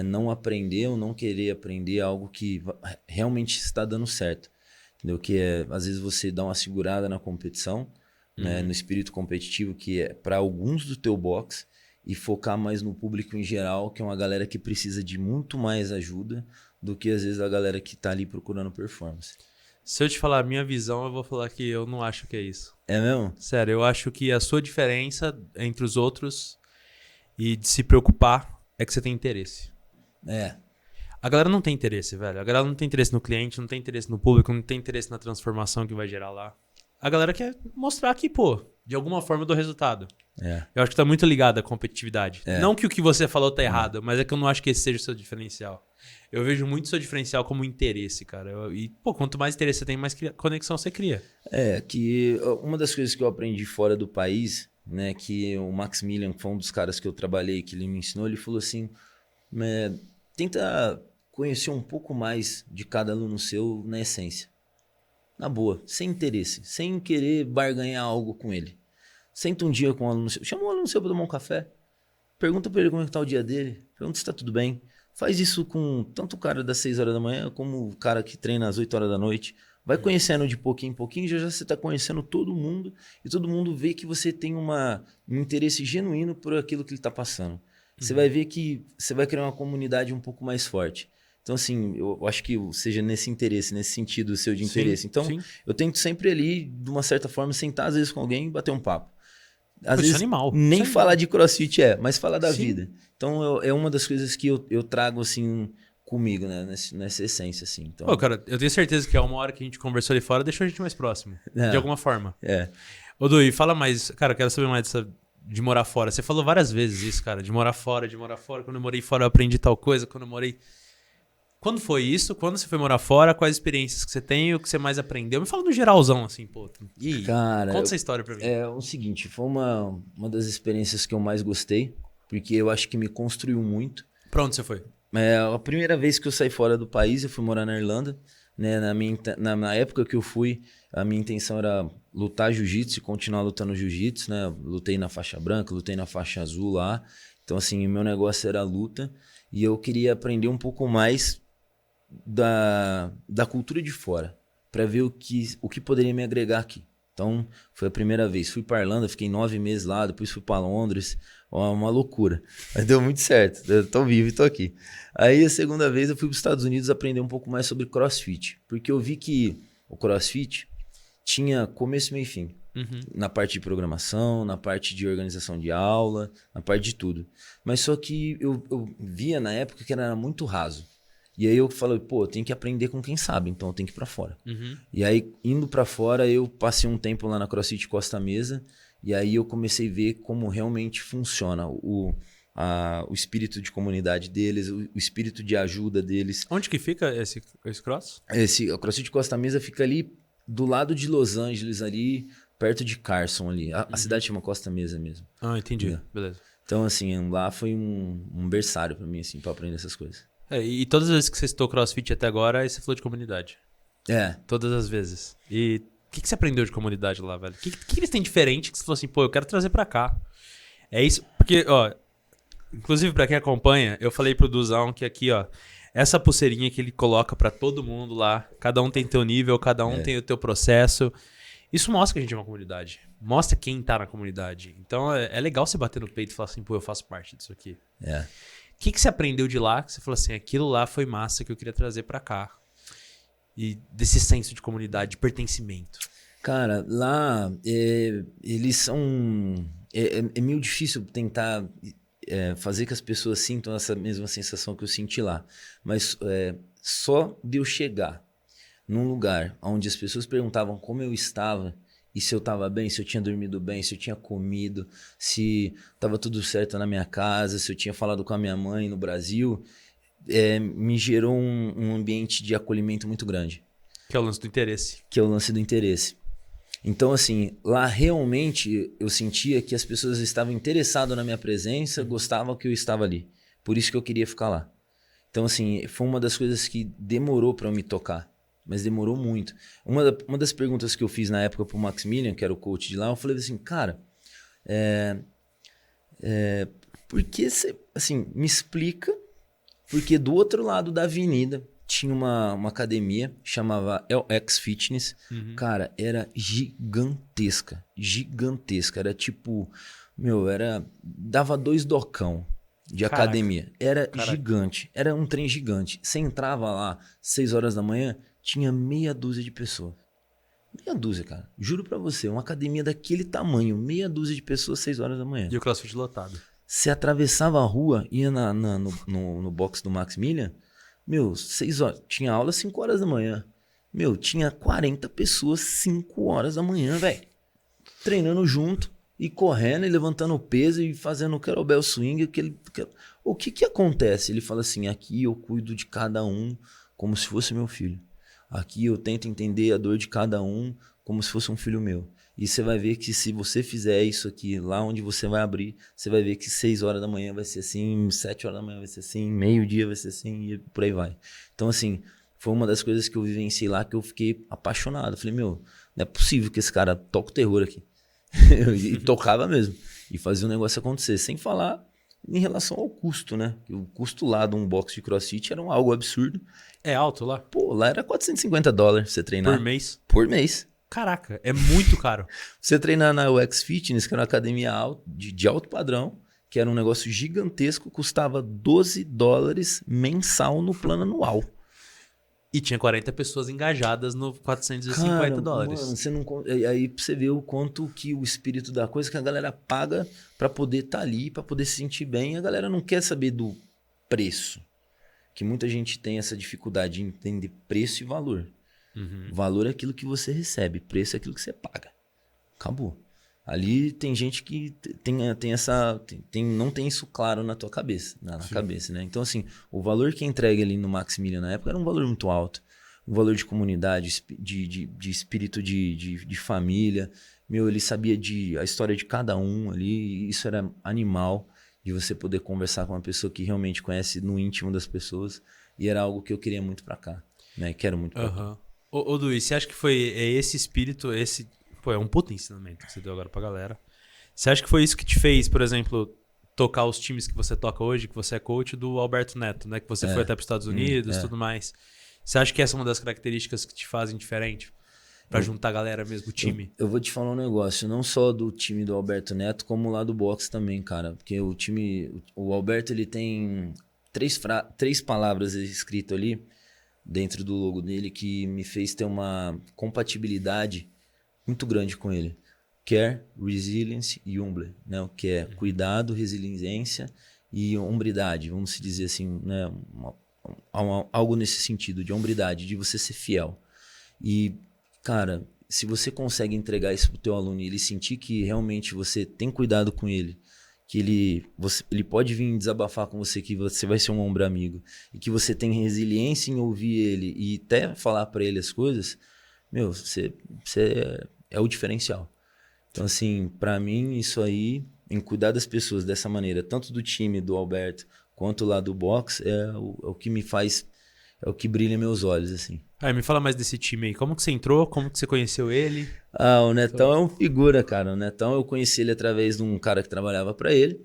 não aprender ou não querer aprender algo que realmente está dando certo. Entendeu? Que às vezes você dá uma segurada na competição, né, no espírito competitivo, que é para alguns do teu box, e focar mais no público em geral, que é uma galera que precisa de muito mais ajuda do que às vezes a galera que está ali procurando performance. Se eu te falar a minha visão, eu vou falar que eu não acho que é isso. É mesmo? Sério, eu acho que a sua diferença entre os outros e de se preocupar é que você tem interesse. A galera não tem interesse, velho. A galera não tem interesse no cliente, não tem interesse no público, não tem interesse na transformação que vai gerar lá. A galera quer mostrar que, pô, de alguma forma eu dou resultado. Eu acho que tá muito ligado à competitividade. Não que o que você falou tá errado, mas é que eu não acho que esse seja o seu diferencial. Eu vejo muito o seu diferencial como interesse, cara. E, pô, quanto mais interesse você tem, mais conexão você cria. Que uma das coisas que eu aprendi fora do país, né, que o Maximilian, que foi um dos caras que eu trabalhei, que ele me ensinou, ele falou assim, tenta conhecer um pouco mais de cada aluno seu na essência. Na boa, sem interesse, sem querer barganhar algo com ele. Senta um dia com um aluno seu, chama um aluno seu para tomar um café, pergunta para ele como é que tá o dia dele, pergunta se tá tudo bem. Faz isso com tanto o cara das 6 horas da manhã como o cara que treina às 8 horas da noite. Vai conhecendo de pouquinho em pouquinho, já você está conhecendo todo mundo e todo mundo vê que você tem um interesse genuíno por aquilo que ele está passando. Você vai ver que você vai criar uma comunidade um pouco mais forte. Então, assim, eu acho que seja nesse interesse, nesse sentido seu de interesse. Então, eu tento sempre ali, de uma certa forma, sentar às vezes com alguém e bater um papo. Às vezes, nem falar de CrossFit mas falar da vida. Então, é uma das coisas que eu trago, assim, comigo, né? Nessa essência, assim. Então... Pô, cara, eu tenho certeza que uma hora que a gente conversou ali fora, deixou a gente mais próximo. De alguma forma. Ô, Dui, fala mais. Cara, eu quero saber mais de morar fora. Você falou várias vezes isso, cara. De morar fora, de morar fora. Quando eu morei fora, eu aprendi tal coisa. Quando eu morei... Quando foi isso? Quando você foi morar fora? Quais experiências que você tem e o que você mais aprendeu? Me fala no geralzão, assim, pô. E cara, conta essa história pra mim. É o seguinte, foi uma das experiências que eu mais gostei, porque eu acho que me construiu muito. Pra onde você foi? A primeira vez que eu saí fora do país, eu fui morar na Irlanda. Né? Na época que eu fui, a minha intenção era lutar jiu-jitsu e continuar lutando jiu-jitsu. Né? Lutei na faixa branca, lutei na faixa azul lá. Então, assim, o meu negócio era a luta. E eu queria aprender um pouco mais da cultura de fora, para ver o que poderia me agregar aqui. Então, foi a primeira vez. Fui para Irlanda, fiquei 9 meses lá, depois fui para Londres. Uma loucura. Mas deu muito certo. Eu tô vivo e tô aqui. Aí, a segunda vez, eu fui para os Estados Unidos aprender um pouco mais sobre CrossFit. Porque eu vi que o CrossFit tinha começo, meio e fim. Na parte de programação, na parte de organização de aula, na parte de tudo. Mas só que eu via na época que era muito raso. E aí eu falei, pô, eu tenho que aprender com quem sabe, então eu tenho que ir pra fora. E aí, indo pra fora, eu passei um tempo lá na CrossFit Costa Mesa, e aí eu comecei a ver como realmente funciona o espírito de comunidade deles, o espírito de ajuda deles. Onde que fica esse cross? A CrossFit Costa Mesa fica ali do lado de Los Angeles, ali perto de Carson ali. A cidade chama Costa Mesa mesmo. Ah, entendi. Beleza. Então, assim, lá foi um berçário pra mim, assim, pra aprender essas coisas. E todas as vezes que você citou CrossFit até agora, aí você falou de comunidade. Todas as vezes. E o que você aprendeu de comunidade lá, velho? O que eles têm diferente que você falou assim, pô, eu quero trazer pra cá? É isso, porque, ó, inclusive pra quem acompanha, eu falei pro Duzão que aqui, ó, essa pulseirinha que ele coloca pra todo mundo lá, cada um tem teu nível, cada um tem o teu processo. Isso mostra que a gente é uma comunidade. Mostra quem tá na comunidade. Então é legal você bater no peito e falar assim, pô, eu faço parte disso aqui. que você aprendeu de lá? Que você falou assim, aquilo lá foi massa que eu queria trazer pra cá. E desse senso de comunidade, de pertencimento. Cara, lá eles são... É meio difícil tentar fazer que as pessoas sintam essa mesma sensação que eu senti lá. Mas só de eu chegar num lugar onde as pessoas perguntavam como eu estava, e se eu estava bem, se eu tinha dormido bem, se eu tinha comido, se estava tudo certo na minha casa, se eu tinha falado com a minha mãe no Brasil, me gerou um ambiente de acolhimento muito grande. Que é o lance do interesse. Que é o lance do interesse. Então, assim, lá realmente eu sentia que as pessoas estavam interessadas na minha presença, gostavam que eu estava ali. Por isso que eu queria ficar lá. Então, assim, foi uma das coisas que demorou para eu me tocar. Mas demorou muito. Uma das perguntas que eu fiz na época pro Maximilian, que era o coach de lá, eu falei assim, cara, por que você, assim, me explica, porque do outro lado da avenida tinha uma academia, chamava LX Fitness. Cara, era gigantesca, gigantesca. Era tipo, dava 2 docão de academia. Era gigante, era um trem gigante. Você entrava lá, 6 horas da manhã, tinha meia dúzia de pessoas. Meia dúzia, cara. Juro pra você, uma academia daquele tamanho, meia dúzia de pessoas, 6 horas da manhã. E o CrossFit lotado. Você atravessava a rua, ia no box do Maximilian, 6 horas. Tinha aula 5 horas da manhã. Tinha 40 pessoas 5 horas da manhã, velho. Treinando junto, e correndo, e levantando peso, e fazendo kettlebell swing. O que acontece? Ele fala assim, aqui eu cuido de cada um como se fosse meu filho. Aqui eu tento entender a dor de cada um como se fosse um filho meu. E você vai ver que se você fizer isso aqui, lá onde você vai abrir, você vai ver que 6 horas da manhã vai ser assim, 7 horas da manhã vai ser assim, meio-dia vai ser assim, e por aí vai. Então, assim, foi uma das coisas que eu vivenciei lá que eu fiquei apaixonado. Eu falei, não é possível que esse cara toque o terror aqui. E tocava mesmo. E fazia o negócio acontecer. Sem falar em relação ao custo, né? O custo lá de um box de CrossFit era algo absurdo. É alto lá? Pô, lá era $450 pra você treinar. Por mês? Por mês. Caraca, é muito caro. Você treinar na UX Fitness, que era uma academia de alto padrão, que era um negócio gigantesco, custava $12 mensal no plano anual. E tinha 40 pessoas engajadas no $450. Mano, você não, aí você vê o quanto que o espírito da coisa que a galera paga pra poder estar ali, pra poder se sentir bem. A galera não quer saber do preço. Que muita gente tem essa dificuldade de entender preço e valor. Valor é aquilo que você recebe, preço é aquilo que você paga. Acabou. Ali tem gente que não tem isso claro na tua cabeça, na cabeça, né? Então, assim, o valor que entrega ali no Maximilian na época era um valor muito alto. Um valor de comunidade, de espírito de família. Ele sabia a história de cada um ali, e isso era animal, de você poder conversar com uma pessoa que realmente conhece no íntimo das pessoas, e era algo que eu queria muito pra cá, né? Quero muito pra cá. Ô Luiz, você acha que foi esse espírito, Pô, é um puta ensinamento que você deu agora pra galera. Você acha que foi isso que te fez, por exemplo, tocar os times que você toca hoje, que você é coach do Alberto Neto, né? Que você foi até pros Estados Unidos e tudo mais. Você acha que essa é uma das características que te fazem diferente? Pra juntar a galera mesmo, o time? Eu vou te falar um negócio, não só do time do Alberto Neto, como lá do boxe também, cara. Porque o Alberto, ele tem 3 palavras escritas ali, dentro do logo dele, que me fez ter uma compatibilidade muito grande com ele. Care, Resilience e Humble, né? O que é cuidado, resiliência e hombridade, vamos dizer assim, né? Algo nesse sentido, de hombridade, de você ser fiel. E, cara, se você consegue entregar isso pro teu aluno e ele sentir que realmente você tem cuidado com ele, que ele pode vir desabafar com você, que você vai ser um ombro amigo, e que você tem resiliência em ouvir ele e até falar para ele as coisas, você é o diferencial. Então, assim, para mim, isso aí, em cuidar das pessoas dessa maneira, tanto do time do Alberto quanto lá do box, é o que me faz, é o que brilha meus olhos, assim. Me fala mais desse time aí. Como que você entrou? Como que você conheceu ele? O Netão é um figura, cara. O Netão, eu conheci ele através de um cara que trabalhava para ele,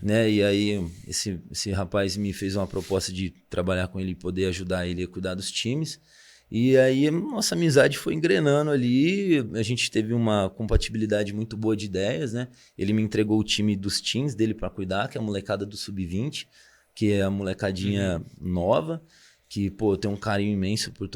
né? E aí, esse rapaz me fez uma proposta de trabalhar com ele e poder ajudar ele a cuidar dos times. E aí, nossa amizade foi engrenando ali. A gente teve uma compatibilidade muito boa de ideias, né? Ele me entregou o time dos teams dele para cuidar, que é a molecada do Sub-20, que é a molecadinha nova, que, pô, tem um carinho imenso por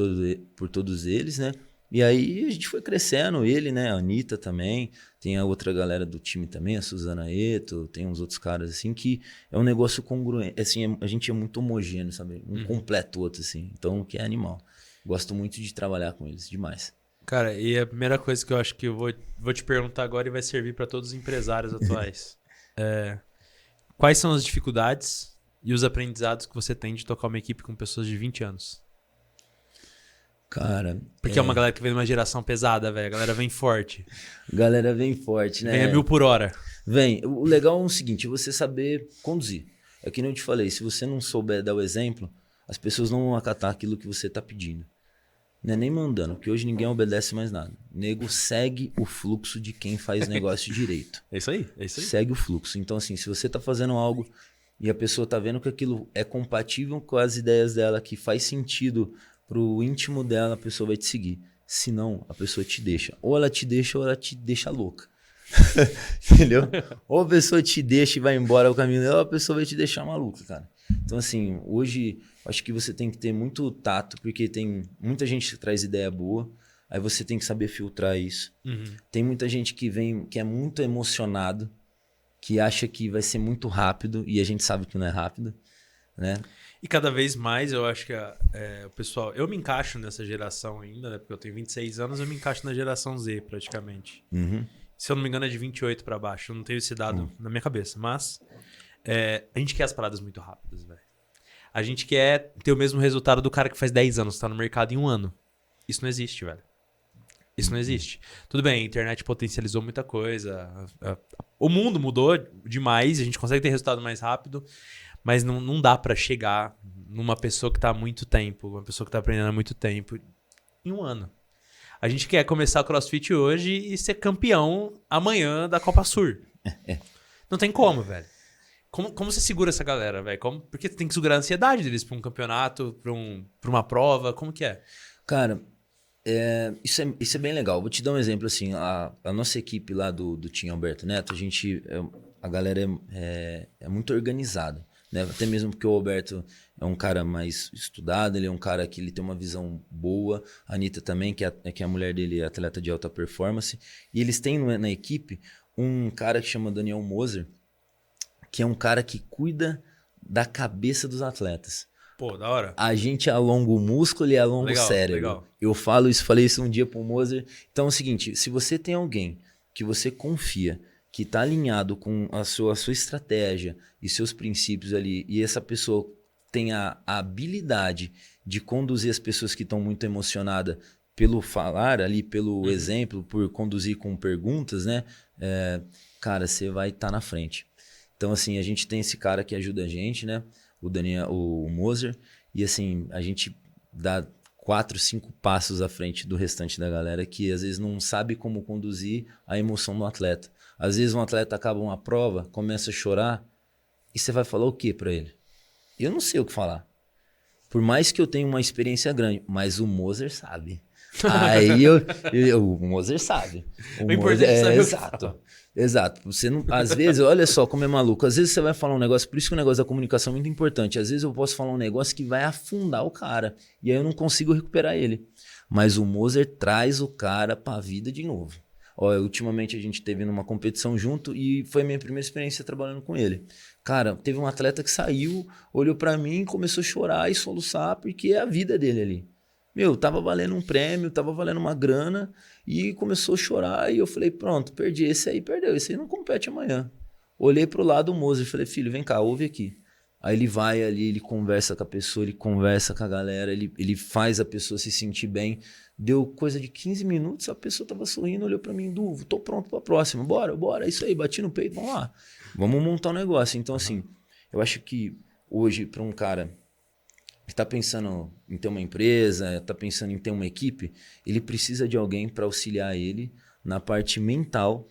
todos eles, né? E aí a gente foi crescendo, ele, né? A Anitta também, tem a outra galera do time também, a Suzana Eto, tem uns outros caras, assim, que é um negócio congruente, assim, a gente é muito homogêneo, sabe? Um completa o outro, assim, então, que é animal. Gosto muito de trabalhar com eles, demais. Cara, e a primeira coisa que eu acho que eu vou te perguntar agora e vai servir para todos os empresários atuais. Quais são as dificuldades e os aprendizados que você tem de tocar uma equipe com pessoas de 20 anos? Cara... Porque é uma galera que vem de uma geração pesada, velho. A galera vem forte. Galera vem forte, né? Vem a 1000 por hora. Vem. O legal é o seguinte, você saber conduzir. É que nem eu te falei, se você não souber dar o exemplo, as pessoas não vão acatar aquilo que você tá pedindo. Não é nem mandando, porque hoje ninguém obedece mais nada. Nego segue o fluxo de quem faz negócio direito. É isso aí, é isso aí. Segue o fluxo. Então, assim, se você tá fazendo algo e a pessoa tá vendo que aquilo é compatível com as ideias dela, que faz sentido pro íntimo dela, a pessoa vai te seguir. Se não, a pessoa te deixa. Ou ela te deixa ou ela te deixa louca. Entendeu? Ou a pessoa te deixa e vai embora o caminho dela, ou a pessoa vai te deixar maluca, cara. Então, assim, hoje acho que você tem que ter muito tato, porque tem muita gente que traz ideia boa, aí você tem que saber filtrar isso. Tem muita gente que vem, que é muito emocionado, que acha que vai ser muito rápido, e a gente sabe que não é rápido, né? E cada vez mais eu acho que o pessoal... Eu me encaixo nessa geração ainda, né? Porque eu tenho 26 anos, eu me encaixo na geração Z, praticamente. Se eu não me engano é de 28 pra baixo. Eu não tenho esse dado na minha cabeça. Mas a gente quer as paradas muito rápidas, velho. A gente quer ter o mesmo resultado do cara que faz 10 anos, tá no mercado em 1 ano. Isso não existe, velho. Isso não existe. Tudo bem, a internet potencializou muita coisa. O mundo mudou demais, a gente consegue ter resultado mais rápido. Mas não dá pra chegar numa pessoa que tá há muito tempo, uma pessoa que tá aprendendo há muito tempo, em 1 ano. A gente quer começar o CrossFit hoje e ser campeão amanhã da Copa Sur. Não tem como, velho. Como você segura essa galera, velho? Porque tem que segurar a ansiedade deles pra um campeonato, pra uma prova, como que é? Cara, isso é bem legal. Vou te dar um exemplo, assim, a nossa equipe lá do Team Alberto Neto, a galera é muito organizada. Né? Até mesmo porque o Alberto é um cara mais estudado, ele é um cara que ele tem uma visão boa. A Anitta também, que a mulher dele é atleta de alta performance. E eles têm na equipe um cara que chama Daniel Moser, que é um cara que cuida da cabeça dos atletas. Pô, da hora. A gente alonga o músculo e alonga o cérebro. Legal. Eu falei isso um dia pro Moser. Então é o seguinte, se você tem alguém que você confia, que está alinhado com a sua estratégia e seus princípios ali, e essa pessoa tem a habilidade de conduzir as pessoas que estão muito emocionadas pelo falar ali, pelo exemplo, por conduzir com perguntas, né? Cara, você vai estar na frente. Então, assim, a gente tem esse cara que ajuda a gente, né? O Moser, e assim, a gente dá 4, 5 passos à frente do restante da galera que às vezes não sabe como conduzir a emoção do atleta. Às vezes um atleta acaba uma prova, começa a chorar, e você vai falar o quê para ele? Eu não sei o que falar. Por mais que eu tenha uma experiência grande, mas o Moser sabe. Aí o Moser sabe. O importante é saber exato. Exato. Você não, às vezes, olha só como é maluco. Às vezes você vai falar um negócio, por isso que o negócio da comunicação é muito importante. Às vezes eu posso falar um negócio que vai afundar o cara. E aí eu não consigo recuperar ele. Mas o Moser traz o cara pra vida de novo. Ó, ultimamente a gente teve numa competição junto e foi a minha primeira experiência trabalhando com ele. Cara, teve um atleta que saiu, olhou pra mim, começou a chorar e soluçar porque é a vida dele ali. Meu, tava valendo um prêmio, tava valendo uma grana e começou a chorar e eu falei, pronto, perdi. Esse aí perdeu, esse aí não compete amanhã. Olhei pro lado do Moser e falei, filho, vem cá, ouve aqui. Aí ele vai ali, ele conversa com a pessoa, ele conversa com a galera, ele faz a pessoa se sentir bem. Deu coisa de 15 minutos, a pessoa tava sorrindo, olhou pra mim, Du, tô pronto pra próxima, bora, é isso aí, bati no peito, vamos lá. Vamos montar um negócio. Então, assim, eu acho que hoje, pra um cara que tá pensando em ter uma empresa, tá pensando em ter uma equipe, ele precisa de alguém para auxiliar ele na parte mental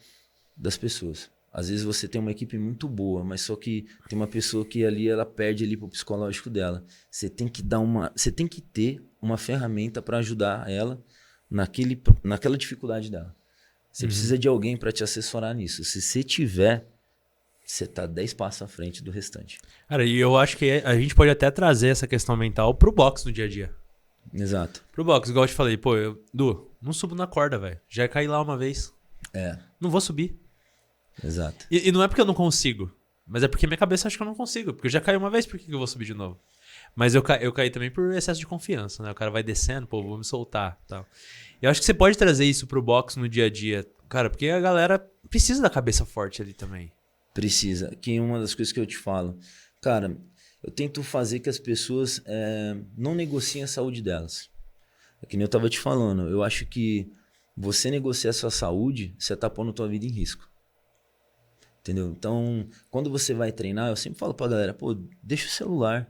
das pessoas. Às vezes você tem uma equipe muito boa, mas só que tem uma pessoa que ali ela perde ali pro psicológico dela. Você tem que ter uma ferramenta para ajudar ela naquela dificuldade dela. Você precisa de alguém para te assessorar nisso. Se você tiver, você tá 10 passos à frente do restante. Cara, e eu acho que a gente pode até trazer essa questão mental pro box no dia a dia. Exato. Pro box, igual eu te falei, pô, não subo na corda, velho. Já caí lá uma vez. Não vou subir. Exato. E não é porque eu não consigo, mas é porque minha cabeça acha que eu não consigo. Porque eu já caí uma vez, por que eu vou subir de novo? Mas eu caí também por excesso de confiança, né? O cara vai descendo, pô, vou me soltar, tal. E eu acho que você pode trazer isso pro box no dia a dia, cara, porque a galera precisa da cabeça forte ali também. Precisa. Que é uma das coisas que eu te falo. Cara, eu tento fazer que as pessoas não negociem a saúde delas. É que nem eu tava te falando. Eu acho que você negociar a sua saúde, você tá pondo a tua vida em risco. Entendeu? Então, quando você vai treinar, eu sempre falo pra galera, pô, deixa o celular.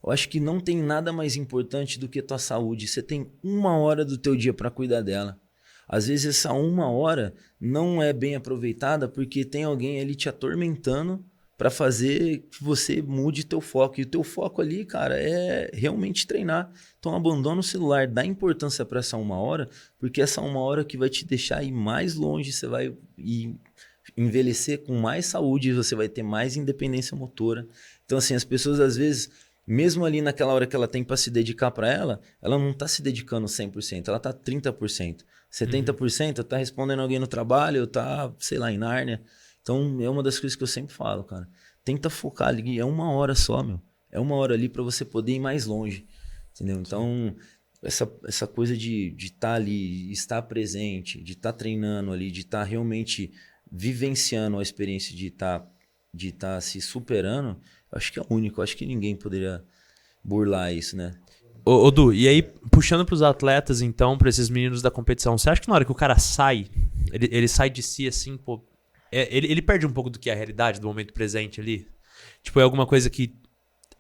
Eu acho que não tem nada mais importante do que a tua saúde. Você tem 1 hora do teu dia para cuidar dela. Às vezes essa 1 hora não é bem aproveitada porque tem alguém ali te atormentando para fazer que você mude teu foco. E o teu foco ali, cara, é realmente treinar. Então abandona o celular, dá importância para essa 1 hora, porque essa 1 hora que vai te deixar ir mais longe, você vai envelhecer com mais saúde, você vai ter mais independência motora. Então assim, as pessoas às vezes... Mesmo ali naquela hora que ela tem para se dedicar para ela não tá se dedicando 100%, ela tá 30%. 70% tá respondendo alguém no trabalho, tá, sei lá, em Nárnia. Então, é uma das coisas que eu sempre falo, cara. Tenta focar ali, é 1 hora só, meu. É 1 hora ali para você poder ir mais longe, entendeu? Então, essa coisa de estar ali, estar presente, de estar treinando ali, de estar realmente vivenciando a experiência de estar se superando, acho que é único. Acho que ninguém poderia burlar isso, né? Ô, Du, e aí, puxando pros atletas, então, pra esses meninos da competição, você acha que na hora que o cara sai, ele sai de si assim, pô, ele perde um pouco do que é a realidade, do momento presente ali? Tipo, é alguma coisa que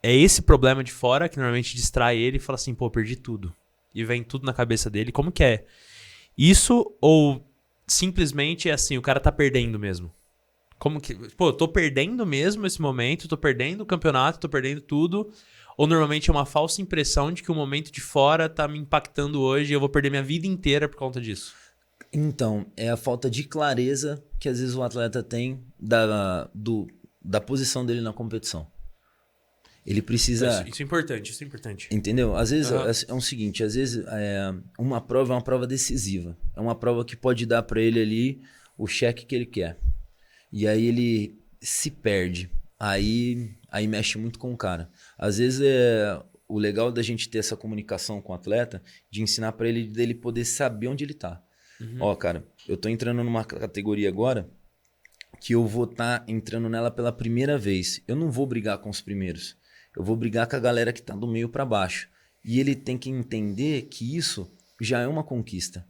é esse problema de fora que normalmente distrai ele e fala assim, pô, perdi tudo. E vem tudo na cabeça dele. Como que é? Isso ou simplesmente é assim, o cara tá perdendo mesmo? Como que... Pô, tô perdendo mesmo esse momento, tô perdendo o campeonato, tô perdendo tudo. Ou normalmente é uma falsa impressão de que o momento de fora tá me impactando hoje e eu vou perder minha vida inteira por conta disso? Então, é a falta de clareza que às vezes o atleta tem da posição dele na competição. Ele precisa... Isso é importante, isso é importante. Entendeu? Às vezes é o seguinte, às vezes uma prova é uma prova decisiva. É uma prova que pode dar para ele ali o cheque que ele quer. E aí ele se perde. Aí mexe muito com o cara. Às vezes o legal da gente ter essa comunicação com o atleta, de ensinar para ele, dele poder saber onde ele tá. Ó, cara, eu tô entrando numa categoria agora que eu vou estar entrando nela pela primeira vez. Eu não vou brigar com os primeiros. Eu vou brigar com a galera que tá do meio para baixo. E ele tem que entender que isso já é uma conquista.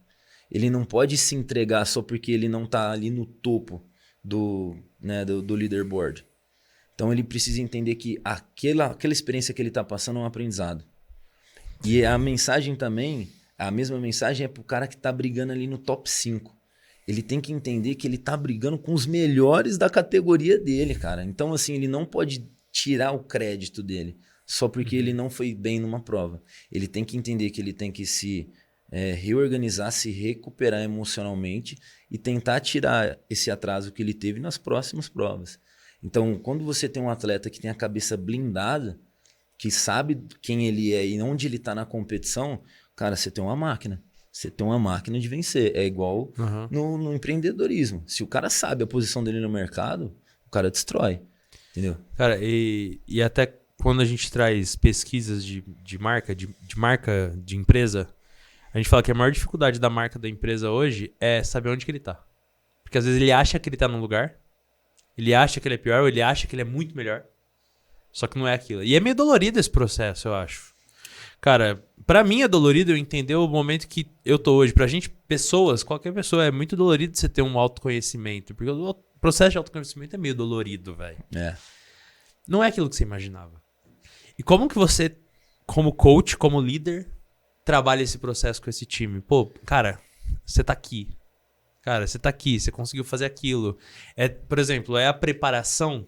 Ele não pode se entregar só porque ele não tá ali no topo do leaderboard. Então ele precisa entender que aquela experiência que ele está passando é um aprendizado. E a mensagem também, a mesma mensagem é pro cara que está brigando ali no top 5. Ele tem que entender que ele está brigando com os melhores da categoria dele, cara. Então assim, ele não pode tirar o crédito dele só porque ele não foi bem numa prova. Ele tem que entender que ele tem que se reorganizar, se recuperar emocionalmente e tentar tirar esse atraso que ele teve nas próximas provas. Então, quando você tem um atleta que tem a cabeça blindada, que sabe quem ele é e onde ele está na competição, cara, você tem uma máquina. Você tem uma máquina de vencer. É igual no empreendedorismo. Se o cara sabe a posição dele no mercado, o cara destrói. Entendeu? Cara, e até quando a gente traz pesquisas de marca, de empresa, a gente fala que a maior dificuldade da marca da empresa hoje é saber onde que ele tá. Porque às vezes ele acha que ele tá num lugar, ele acha que ele é pior, ou ele acha que ele é muito melhor. Só que não é aquilo. E é meio dolorido esse processo, eu acho. Cara, pra mim é dolorido eu entender o momento que eu tô hoje. Pra gente, qualquer pessoa, é muito dolorido você ter um autoconhecimento. Porque o processo de autoconhecimento é meio dolorido, velho. Não é aquilo que você imaginava. E como que você, como coach, como líder, trabalha esse processo com esse time? Pô, cara, você tá aqui. Cara, você tá aqui, você conseguiu fazer aquilo. Por exemplo, é a preparação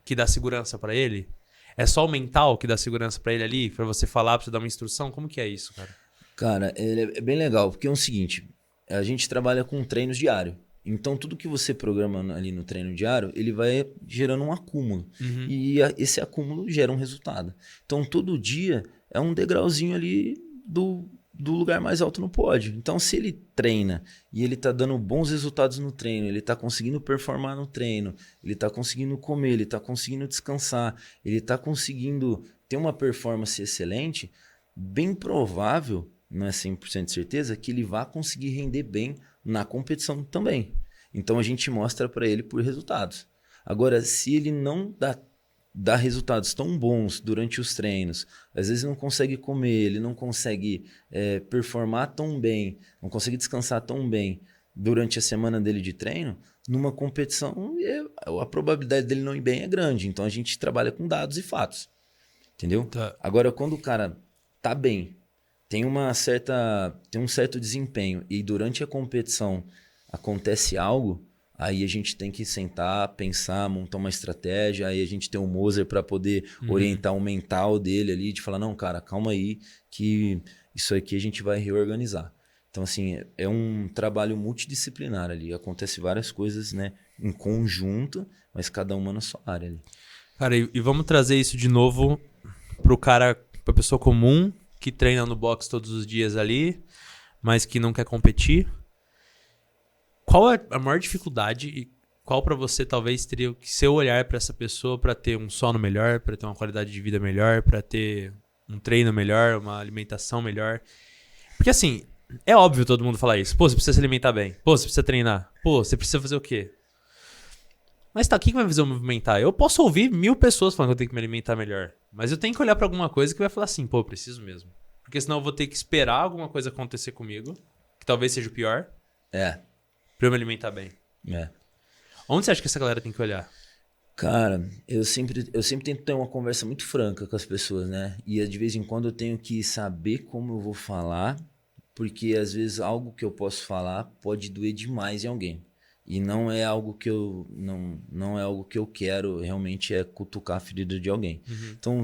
que dá segurança pra ele? É só o mental que dá segurança pra ele ali? Pra você falar, pra você dar uma instrução? Como que é isso, cara? Cara, é bem legal, porque é o seguinte, a gente trabalha com treinos diários. Então, tudo que você programa ali no treino diário, ele vai gerando um acúmulo. E esse acúmulo gera um resultado. Então, todo dia é um degrauzinho ali do lugar mais alto no pódio. Então, se ele treina e ele tá dando bons resultados no treino, ele tá conseguindo performar no treino, ele tá conseguindo comer, ele tá conseguindo descansar, ele tá conseguindo ter uma performance excelente, bem provável, não é 100% de certeza, que ele vá conseguir render bem na competição também. Então a gente mostra para ele por resultados. Agora, se ele não dá resultados tão bons durante os treinos, às vezes não consegue comer, ele não consegue performar tão bem, não consegue descansar tão bem durante a semana dele de treino, numa competição a probabilidade dele não ir bem é grande. Então a gente trabalha com dados e fatos. Entendeu? Tá. Agora, quando o cara tá bem, tem um certo desempenho e durante a competição acontece algo, aí a gente tem que sentar, pensar, montar uma estratégia, aí a gente tem o Moser para poder orientar o mental dele ali, de falar, não, cara, calma aí, que isso aqui a gente vai reorganizar. Então, assim, é um trabalho multidisciplinar ali, acontece várias coisas, né, em conjunto, mas cada uma na sua área ali. Cara, e vamos trazer isso de novo pra pessoa comum, que treina no box todos os dias ali, mas que não quer competir. Qual é a maior dificuldade e qual pra você talvez teria que ser o olhar pra essa pessoa pra ter um sono melhor, pra ter uma qualidade de vida melhor, pra ter um treino melhor, uma alimentação melhor? Porque assim, é óbvio todo mundo falar isso. Pô, você precisa se alimentar bem. Pô, você precisa treinar. Pô, você precisa fazer o quê? Mas tá, o que vai fazer eu me movimentar? Eu posso ouvir 1000 pessoas falando que eu tenho que me alimentar melhor. Mas eu tenho que olhar pra alguma coisa que vai falar assim, pô, preciso mesmo. Porque senão eu vou ter que esperar alguma coisa acontecer comigo, que talvez seja o pior, pra eu me alimentar bem. Onde você acha que essa galera tem que olhar? Cara, eu sempre tento ter uma conversa muito franca com as pessoas, né? E de vez em quando eu tenho que saber como eu vou falar, porque às vezes algo que eu posso falar pode doer demais em alguém. E não é algo que eu não é algo que eu quero realmente cutucar a ferida de alguém. Então,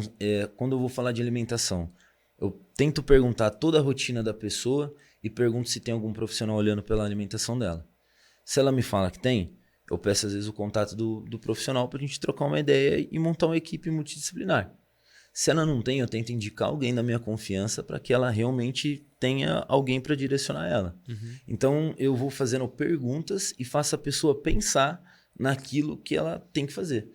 quando eu vou falar de alimentação, eu tento perguntar toda a rotina da pessoa e pergunto se tem algum profissional olhando pela alimentação dela. Se ela me fala que tem, eu peço às vezes o contato do profissional para a gente trocar uma ideia e montar uma equipe multidisciplinar. Se ela não tem, eu tento indicar alguém da minha confiança para que ela realmente tenha alguém para direcionar ela. Então, eu vou fazendo perguntas e faço a pessoa pensar naquilo que ela tem que fazer.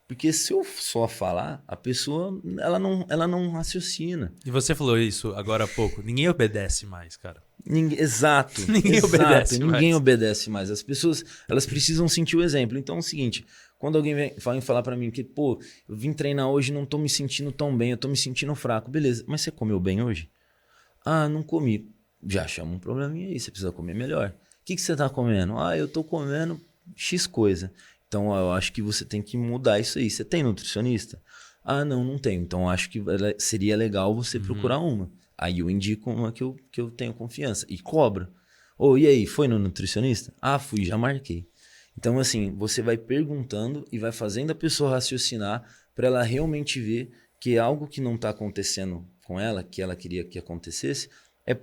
Porque se eu só falar, a pessoa ela não raciocina. E você falou isso agora há pouco. Ninguém obedece mais, cara. Exato. Ninguém obedece mais. As pessoas elas precisam sentir o exemplo. Então é o seguinte, quando alguém vem falar pra mim que, pô, eu vim treinar hoje e não tô me sentindo tão bem, eu tô me sentindo fraco. Beleza, mas você comeu bem hoje? Ah, não comi. Já chama um probleminha aí, você precisa comer melhor. O que você tá comendo? Ah, eu tô comendo X coisa. Então eu acho que você tem que mudar isso aí. Você tem nutricionista? Ah, não tenho. Então eu acho que seria legal você procurar uma. Aí eu indico uma que eu tenho confiança e cobro. E aí, foi no nutricionista? Ah, fui, já marquei. Então, assim, você vai perguntando e vai fazendo a pessoa raciocinar para ela realmente ver que algo que não está acontecendo com ela, que ela queria que acontecesse, é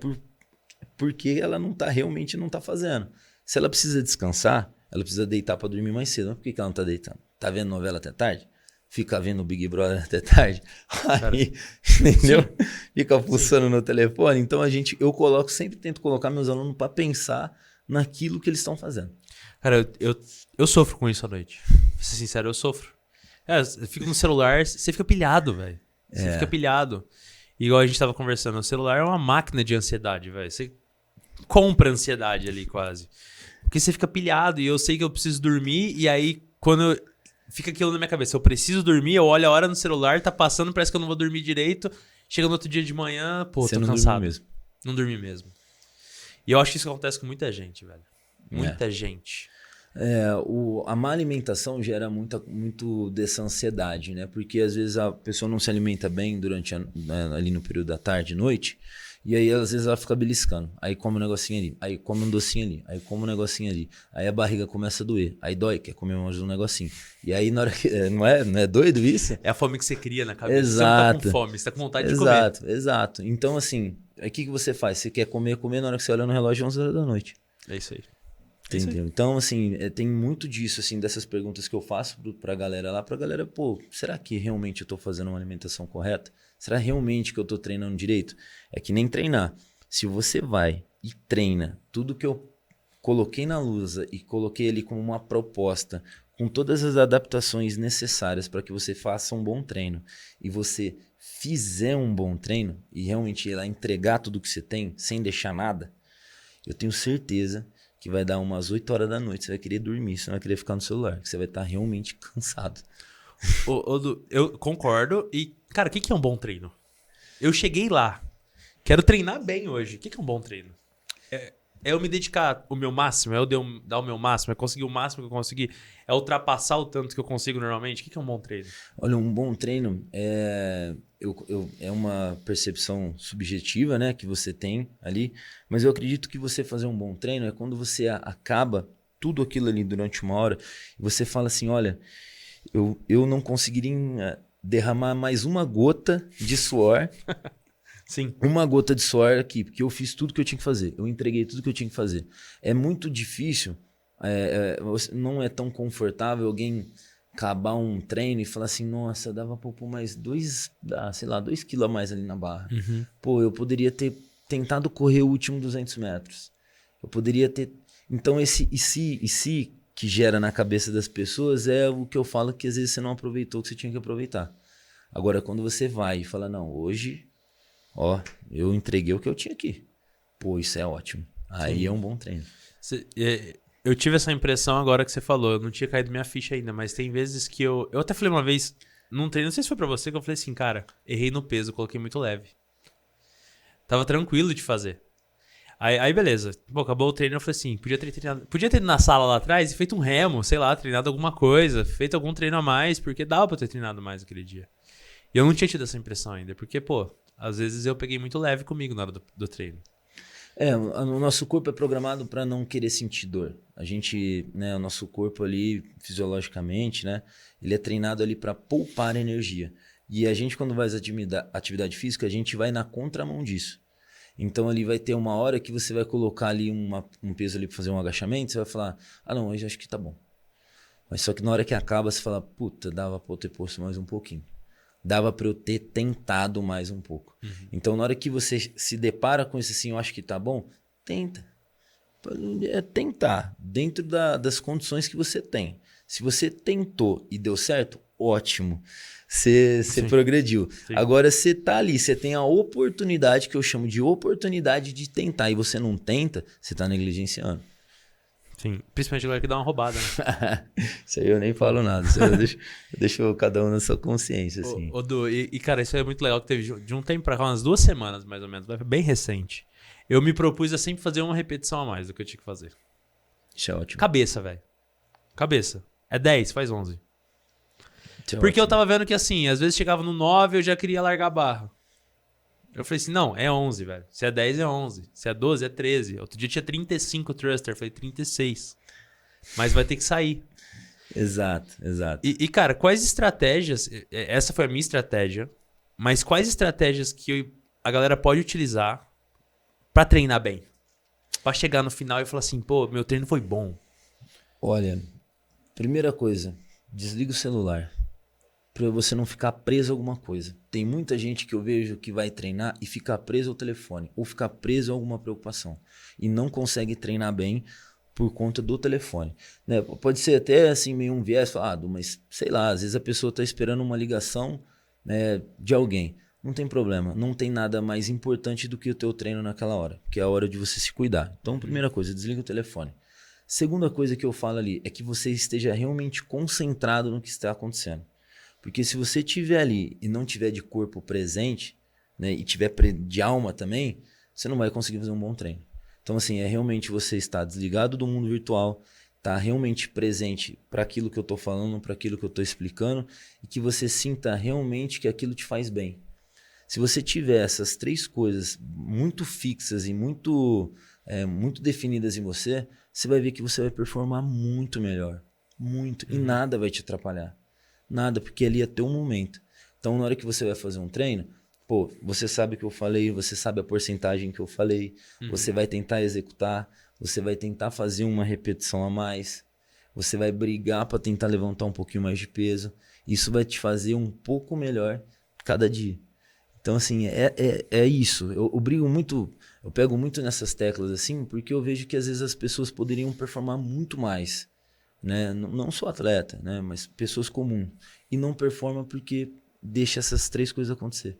porque ela realmente não está fazendo. Se ela precisa descansar, ela precisa deitar para dormir mais cedo. Mas por que ela não está deitando? Tá vendo novela até tarde? Fica vendo o Big Brother até tarde, aí, entendeu? Sim. Fica pulsando no telefone. Então eu sempre tento colocar meus alunos para pensar naquilo que eles estão fazendo. Cara, eu sofro com isso à noite. Pra ser sincero, eu sofro. Eu fico no celular, você fica pilhado, velho. Você fica pilhado. Igual a gente tava conversando, o celular é uma máquina de ansiedade, velho. Você compra ansiedade ali quase. Porque você fica pilhado e eu sei que eu preciso dormir e aí quando fica aquilo na minha cabeça. Eu preciso dormir, eu olho a hora no celular, tá passando, parece que eu não vou dormir direito. Chega no outro dia de manhã, pô, tô cansado. Não dormi mesmo. E eu acho que isso acontece com muita gente, velho. Muita gente. A má alimentação gera muito dessa ansiedade, né? Porque às vezes a pessoa não se alimenta bem durante ali no período da tarde e noite. E aí, às vezes, ela fica beliscando. Aí come um negocinho ali. Aí come um docinho ali. Aí come um negocinho ali. Aí a barriga começa a doer. Aí dói, quer comer mais um negocinho. E aí, na hora que... Não é doido isso? É a fome que você cria na cabeça. Exato. Você não tá com fome, você tá com vontade de comer. Exato. Então, assim, aí o que você faz? Você quer comer. Na hora que você olha no relógio, 11 horas da noite. É isso aí. Entendeu? Então, assim, tem muito disso, assim, dessas perguntas que eu faço pra galera lá, pra galera, pô, será que realmente eu tô fazendo uma alimentação correta? Será realmente que eu tô treinando direito? É que nem treinar. Se você vai e treina tudo que eu coloquei na lousa e coloquei ali como uma proposta, com todas as adaptações necessárias para que você faça um bom treino, e você fizer um bom treino e realmente ir lá entregar tudo que você tem, sem deixar nada, eu tenho certeza que vai dar umas 8 horas da noite, você vai querer dormir, você não vai querer ficar no celular, que você vai estar realmente cansado. Eu concordo. E, cara, o que é um bom treino? Eu cheguei lá. Quero treinar bem hoje. O que é um bom treino? É eu me dedicar o meu máximo? É eu dar o meu máximo? É conseguir o máximo que eu conseguir? É ultrapassar o tanto que eu consigo normalmente? O que é um bom treino? Olha, um bom treino é uma percepção subjetiva, né, que você tem ali, mas eu acredito que você fazer um bom treino é quando você acaba tudo aquilo ali durante uma hora e você fala assim, olha, eu não conseguiria derramar mais uma gota de suor. Sim. Uma gota de suor aqui, porque eu fiz tudo que eu tinha que fazer. Eu entreguei tudo que eu tinha que fazer. É muito difícil, não é tão confortável alguém acabar um treino e falar assim, nossa, dava pra pôr mais 2 quilos a mais ali na barra. Uhum. Pô, eu poderia ter tentado correr o último 200 metros. Eu poderia ter... Então, esse e se que gera na cabeça das pessoas é o que eu falo que às vezes você não aproveitou o que você tinha que aproveitar. Agora, quando você vai e fala, não, hoje... Ó, eu entreguei o que eu tinha aqui. Pô, isso é ótimo. Aí Sim. é um bom treino. Eu tive essa impressão agora que você falou. Eu não tinha caído minha ficha ainda, mas tem vezes que eu até falei uma vez num treino, não sei se foi pra você, que eu falei assim, cara, errei no peso, coloquei muito leve. Tava tranquilo de fazer. Aí beleza. Pô, acabou o treino, eu falei assim, podia ter ido na sala lá atrás e feito um remo, sei lá, treinado alguma coisa, feito algum treino a mais, porque dava pra eu ter treinado mais aquele dia. E eu não tinha tido essa impressão ainda, porque, pô, às vezes eu peguei muito leve comigo na hora do treino. O nosso corpo é programado para não querer sentir dor. A gente, né, o nosso corpo ali, fisiologicamente, né, ele é treinado ali para poupar energia. E a gente, quando faz atividade física, a gente vai na contramão disso. Então, ali vai ter uma hora que você vai colocar ali um peso ali para fazer um agachamento, você vai falar, não, hoje acho que tá bom. Mas só que na hora que acaba, você fala, puta, dava para eu ter posto mais um pouquinho. Dava para eu ter tentado mais um pouco. Uhum. Então, na hora que você se depara com isso assim, eu acho que tá bom, tenta. É tentar, dentro das condições que você tem. Se você tentou e deu certo, ótimo. Você progrediu. Sim. Agora, você tá ali, você tem a oportunidade, que eu chamo de oportunidade de tentar, e você não tenta, você tá negligenciando. Sim, principalmente agora que dá uma roubada, né? Isso aí eu nem falo nada. Isso aí eu deixo cada um na sua consciência, assim. Du, cara, isso é muito legal que teve de um tempo pra cá, umas 2 semanas mais ou menos, bem recente. Eu me propus a sempre fazer uma repetição a mais do que eu tinha que fazer. Isso é ótimo. Cabeça, velho. Cabeça. É 10, faz 11. Isso é porque ótimo. eu tava vendo que assim, às vezes chegava no 9 eu já queria largar a barra. Eu falei assim, não, é 11, velho. Se é 10, é 11. Se é 12, é 13. Outro dia tinha 35 thruster, eu falei 36. Mas vai ter que sair. Exato. E, cara, quais estratégias... Essa foi a minha estratégia. Mas quais estratégias que a galera pode utilizar pra treinar bem? Pra chegar no final e falar assim, pô, meu treino foi bom. Olha, primeira coisa, desliga o celular. Pra você não ficar preso a alguma coisa. Tem muita gente que eu vejo que vai treinar e fica preso ao telefone. Ou ficar preso a alguma preocupação. E não consegue treinar bem por conta do telefone. Né? Pode ser até assim meio um viés, mas sei lá, às vezes a pessoa está esperando uma ligação, né, de alguém. Não tem problema, não tem nada mais importante do que o teu treino naquela hora, que é a hora de você se cuidar. Então, primeira coisa, desliga o telefone. Segunda coisa que eu falo ali é que você esteja realmente concentrado no que está acontecendo. Porque se você estiver ali e não tiver de corpo presente, né, e tiver de alma também, você não vai conseguir fazer um bom treino. Então, assim, é realmente você estar desligado do mundo virtual, estar realmente presente para aquilo que eu estou falando, para aquilo que eu estou explicando, e que você sinta realmente que aquilo te faz bem. Se você tiver essas 3 coisas muito fixas e muito definidas em você, você vai ver que você vai performar muito melhor. Muito. E nada vai te atrapalhar. Nada, porque ali é teu momento. Então, na hora que você vai fazer um treino, você sabe o que eu falei, você sabe a porcentagem que eu falei, você vai tentar executar, você vai tentar fazer uma repetição a mais, você vai brigar para tentar levantar um pouquinho mais de peso. Isso vai te fazer um pouco melhor cada dia. Então, assim, é isso. Eu brigo muito, eu pego muito nessas teclas, assim, porque eu vejo que às vezes as pessoas poderiam performar muito mais, né? Não só atleta, né? Mas pessoas comuns. E não performam porque deixa essas três coisas acontecer.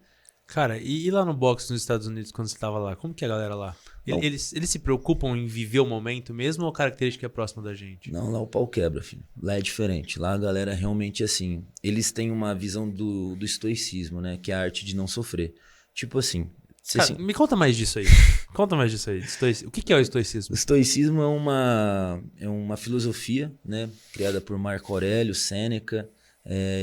Cara, e lá no boxe nos Estados Unidos, quando você tava lá, como que é a galera lá? Não, Eles se preocupam em viver o momento mesmo ou a característica é próxima da gente? não, lá o pau quebra, filho. Lá é diferente. Lá a galera realmente, assim, eles têm uma visão do estoicismo, né? Que é a arte de não sofrer. Tipo assim, Cara, me conta mais disso aí. Conta mais disso aí. O que é o o estoicismo? estoicismo é uma filosofia, né? Criada por Marco Aurélio, Sêneca,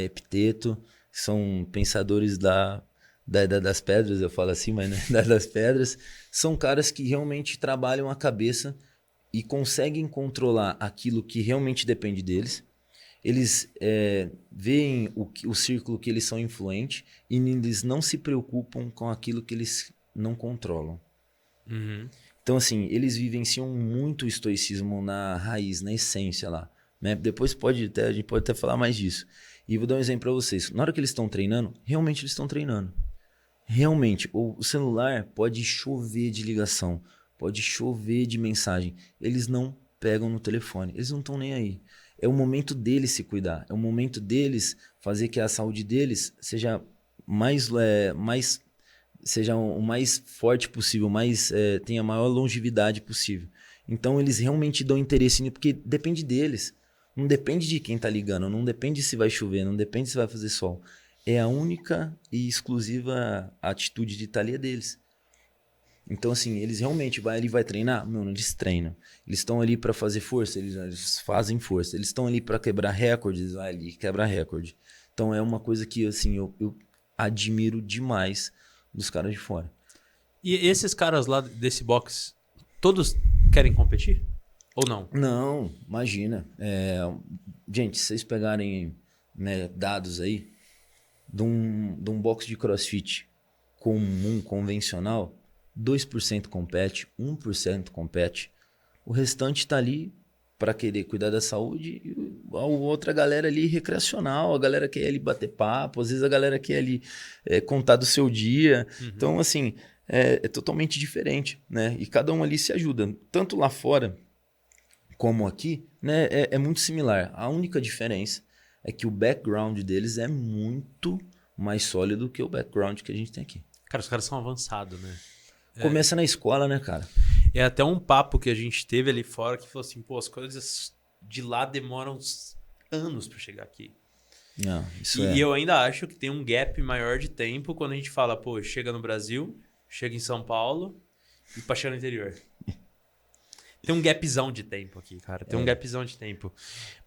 Epiteto. São pensadores das pedras, eu falo assim, mas né? Das pedras. São caras que realmente trabalham a cabeça e conseguem controlar aquilo que realmente depende deles. Eles veem o círculo que eles são influentes e eles não se preocupam com aquilo que eles não controlam. Uhum. Então, assim, eles vivenciam muito o estoicismo na raiz, na essência lá. Né? Depois a gente pode até falar mais disso. E vou dar um exemplo para vocês. Na hora que eles estão treinando, realmente eles estão treinando. Realmente, o celular pode chover de ligação, pode chover de mensagem. Eles não pegam no telefone, eles não estão nem aí. É o momento deles se cuidar, é o momento deles fazer que a saúde deles seja seja o mais forte possível, tenha a maior longevidade possível. Então eles realmente dão interesse nisso, porque depende deles. Não depende de quem tá ligando, não depende se vai chover, não depende se vai fazer sol. É a única e exclusiva atitude de estar ali deles. Então, assim, eles realmente vai treinar? Não, eles treinam. Eles estão ali para fazer força, eles fazem força. Eles estão ali para quebrar recordes, vai ali quebrar recorde. Então é uma coisa que assim eu admiro demais dos caras de fora. E esses caras lá desse box, todos querem competir? Ou não? Não, imagina. Gente, se vocês pegarem, né, dados aí de um box de CrossFit comum, convencional, 2% compete, 1% compete. O restante está ali para querer cuidar da saúde e a outra galera ali recreacional, a galera quer ali bater papo, às vezes a galera quer ali contar do seu dia. Uhum. Então, assim, é totalmente diferente, né? E cada um ali se ajuda. Tanto lá fora como aqui, né? É muito similar. A única diferença é que o background deles é muito mais sólido que o background que a gente tem aqui. Cara, os caras são avançados, né? Começa na escola, né, cara? É até um papo que a gente teve ali fora que falou assim, pô, as coisas de lá demoram uns anos pra chegar aqui. Não, isso E eu ainda acho que tem um gap maior de tempo quando a gente fala, pô, chega no Brasil, chega em São Paulo e pra chegar no interior. Tem um gapzão de tempo aqui, cara. Tem um gapzão de tempo.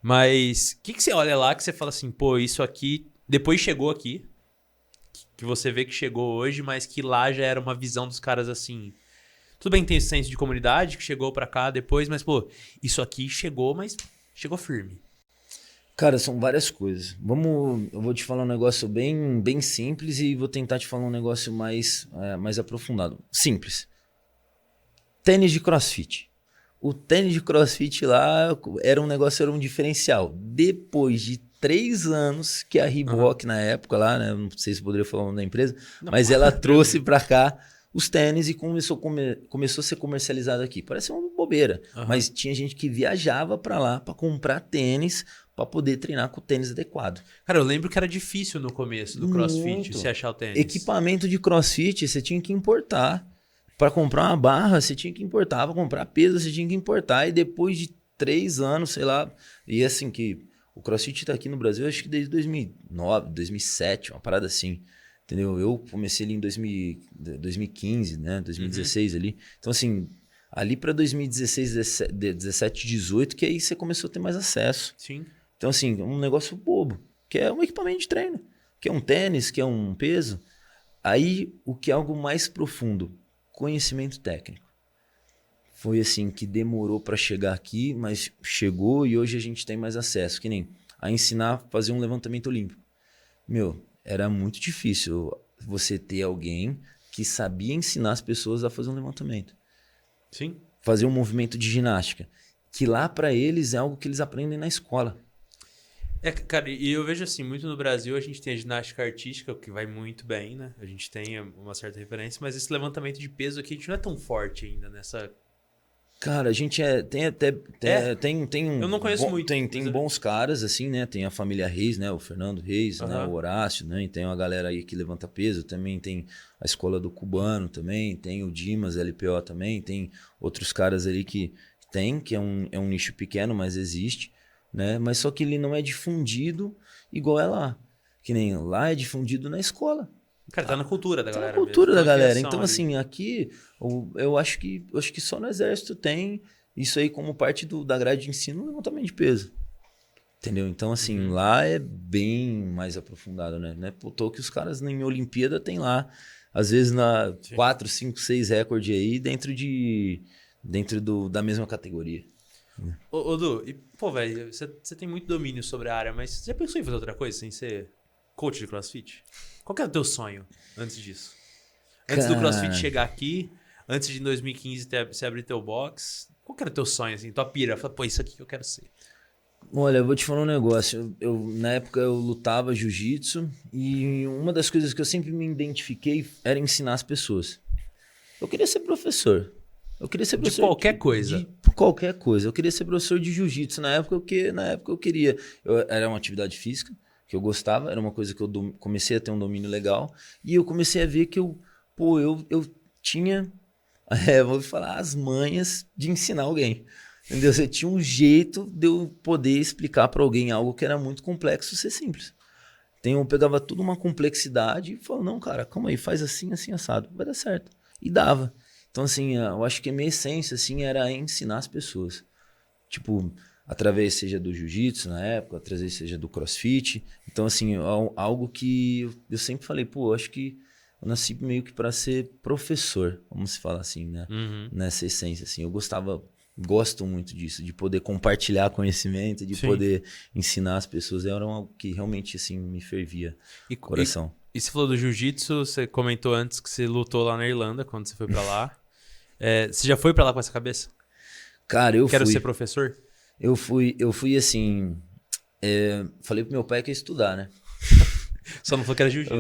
Mas o que você olha lá que você fala assim, pô, isso aqui depois chegou aqui, que você vê que chegou hoje, mas que lá já era uma visão dos caras assim. Tudo bem que tem esse senso de comunidade que chegou pra cá depois, mas, pô, isso aqui chegou, mas chegou firme. Cara, são várias coisas. Eu vou te falar um negócio bem simples e vou tentar te falar um negócio mais aprofundado. Simples. Tênis de CrossFit. O tênis de CrossFit lá era um diferencial. Depois de 3 anos que a Reebok, na época lá, né, não sei se poderia falar o nome da empresa, mas ela trouxe pra cá os tênis e começou a ser comercializado aqui. Parece uma bobeira, mas tinha gente que viajava pra lá pra comprar tênis pra poder treinar com o tênis adequado. Cara, eu lembro que era difícil no começo do CrossFit você achar o tênis. Equipamento de CrossFit você tinha que importar. Para comprar uma barra, você tinha que importar. Para comprar peso, você tinha que importar. E depois de 3 anos, sei lá. E assim que o CrossFit tá aqui no Brasil, acho que desde 2009, 2007, uma parada assim. Entendeu? Eu comecei ali em 2015, né? 2016 ali. Então, assim, ali para 2016, 17, 18, que aí você começou a ter mais acesso. Sim. Então, assim, um negócio bobo, que é um equipamento de treino, que é um tênis, que é um peso. Aí, o que é algo mais profundo? Conhecimento técnico. Foi assim que demorou para chegar aqui, mas chegou e hoje a gente tem mais acesso, que nem a ensinar a fazer um levantamento olímpico. Era muito difícil você ter alguém que sabia ensinar as pessoas a fazer um levantamento. Sim. fazer um movimento de ginástica, que lá para eles é algo que eles aprendem na escola. Cara, e eu vejo assim, muito no Brasil a gente tem a ginástica artística, que vai muito bem, né? A gente tem uma certa referência, mas esse levantamento de peso aqui a gente não é tão forte ainda nessa... Cara, a gente tem Eu não conheço muito. Tem bons caras, assim, né? Tem a família Reis, né? O Fernando Reis, né? O Horácio, né? E tem uma galera aí que levanta peso. Também tem a escola do Cubano também. Tem o Dimas, LPO também. Tem outros caras ali que é um nicho pequeno, mas existe, né? Mas só que ele não é difundido igual é lá. Que nem lá é difundido na escola. Cara, tá na cultura da galera. Tá na cultura da galera. Então, ali. assim, aqui eu acho que só no exército tem isso aí como parte da grade de ensino, levantamento de peso. Entendeu? Então, assim, lá é bem mais aprofundado, né? Não é por que os caras em Olimpíada tem lá, às vezes, 4, 5, 6 recordes aí dentro da mesma categoria. Ô, Du, e, pô, velho, você tem muito domínio sobre a área, mas você já pensou em fazer outra coisa sem ser coach de CrossFit? Qual que era o teu sonho antes disso? Antes do CrossFit chegar aqui, antes de em 2015 você abrir teu box, qual que era o teu sonho, assim, tua pira? Fala, pô, isso aqui que eu quero ser. Olha, eu vou te falar um negócio. Na época eu lutava jiu-jitsu e uma das coisas que eu sempre me identifiquei era ensinar as pessoas. Eu queria ser professor. Eu queria ser professor de qualquer coisa. De qualquer coisa. Eu queria ser professor de jiu-jitsu na época eu queria. Era uma atividade física que eu gostava, era uma coisa que eu comecei a ter um domínio legal e eu comecei a ver que eu tinha, vou falar, as manhas de ensinar alguém. Entendeu? Você tinha um jeito de eu poder explicar para alguém algo que era muito complexo ser simples. Então eu pegava tudo uma complexidade e falava, não, cara, calma aí, faz assim, assim, assado, vai dar certo. E dava. Então, assim, eu acho que a minha essência, assim, era ensinar as pessoas. Tipo, através seja do jiu-jitsu na época, através seja do crossfit. Então, assim, algo que eu sempre falei, pô, acho que eu nasci meio que para ser professor, vamos falar assim, né? Nessa essência, assim. Eu gosto muito disso, de poder compartilhar conhecimento, de poder ensinar as pessoas. Era algo que realmente, assim, me fervia o coração. E você falou do jiu-jitsu, você comentou antes que você lutou lá na Irlanda, quando você foi pra lá. Você já foi pra lá com essa cabeça? Cara, eu Quero fui. ser professor? Eu fui assim... falei pro meu pai que ia estudar, né? Só não falou que era jiu-jitsu.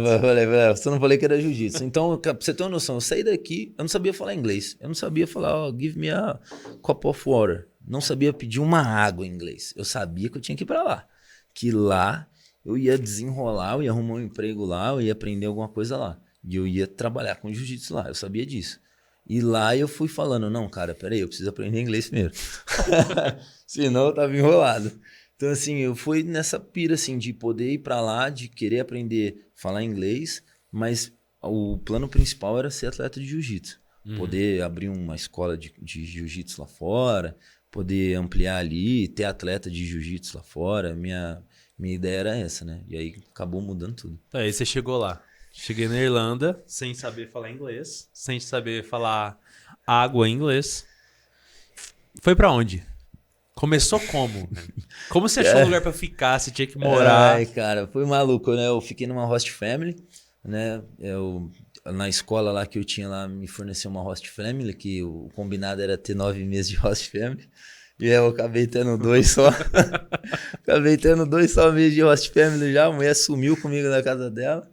Só não falei que era jiu-jitsu. Então, pra você ter uma noção, eu saí daqui, eu não sabia falar inglês. Eu não sabia falar, give me a cup of water. Não sabia pedir uma água em inglês. Eu sabia que eu tinha que ir pra lá. Que lá eu ia desenrolar, eu ia arrumar um emprego lá, eu ia aprender alguma coisa lá. E eu ia trabalhar com jiu-jitsu lá, eu sabia disso. E lá eu fui falando, não, cara, peraí, eu preciso aprender inglês primeiro. Senão eu tava enrolado. Então, assim, eu fui nessa pira, assim, de poder ir pra lá, de querer aprender a falar inglês, mas o plano principal era ser atleta de jiu-jitsu. Poder abrir uma escola de jiu-jitsu lá fora, poder ampliar ali, ter atleta de jiu-jitsu lá fora. Minha ideia era essa, né? E aí acabou mudando tudo. Aí você chegou lá. Cheguei na Irlanda, sem saber falar inglês, sem saber falar água em inglês. Foi pra onde? Começou como? Como você achou um lugar pra ficar? Você tinha que morar? Ai, cara, foi maluco, né? Eu fiquei numa host family, né? Na escola lá que eu tinha lá, me forneceu uma host family, que o combinado era ter 9 meses de host family. E eu acabei tendo 2 só. Acabei tendo 2 só meses de host family já. A mulher sumiu comigo na casa dela.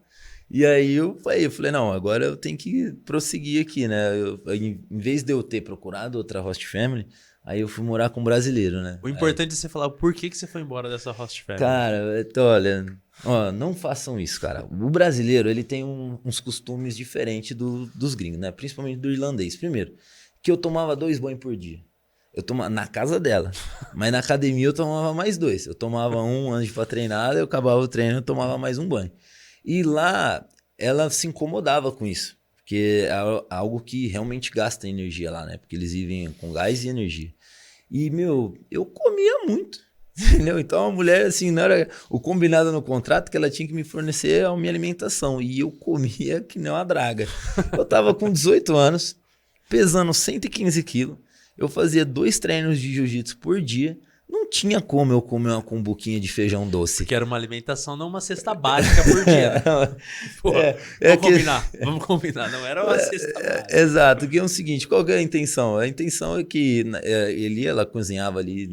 E aí eu falei, não, agora eu tenho que prosseguir aqui, né? Em vez de eu ter procurado outra host family, aí eu fui morar com um brasileiro, né? O importante é você falar por que você foi embora dessa host family. Cara, olha, não façam isso, cara. O brasileiro, ele tem uns costumes diferentes dos gringos, né? Principalmente do irlandês. Primeiro, que eu tomava 2 banhos por dia. Eu tomava na casa dela, mas na academia eu tomava mais 2. Eu tomava um antes pra treinar, eu acabava o treino, eu tomava mais um banho. E lá, ela se incomodava com isso, porque é algo que realmente gasta energia lá, né? Porque eles vivem com gás e energia. E, eu comia muito, entendeu? Então, a mulher, assim, não era o combinado no contrato que ela tinha que me fornecer a minha alimentação. E eu comia que nem uma draga. Eu tava com 18 anos, pesando 115 quilos. Eu fazia 2 treinos de jiu-jitsu por dia. Não tinha como eu comer uma cumbuquinha de feijão doce. Que era uma alimentação, não uma cesta básica por dia. Né? Pô, vamos combinar. Não era uma cesta básica. Exato, que é o seguinte, qual que é a intenção? A intenção é que ela cozinhava ali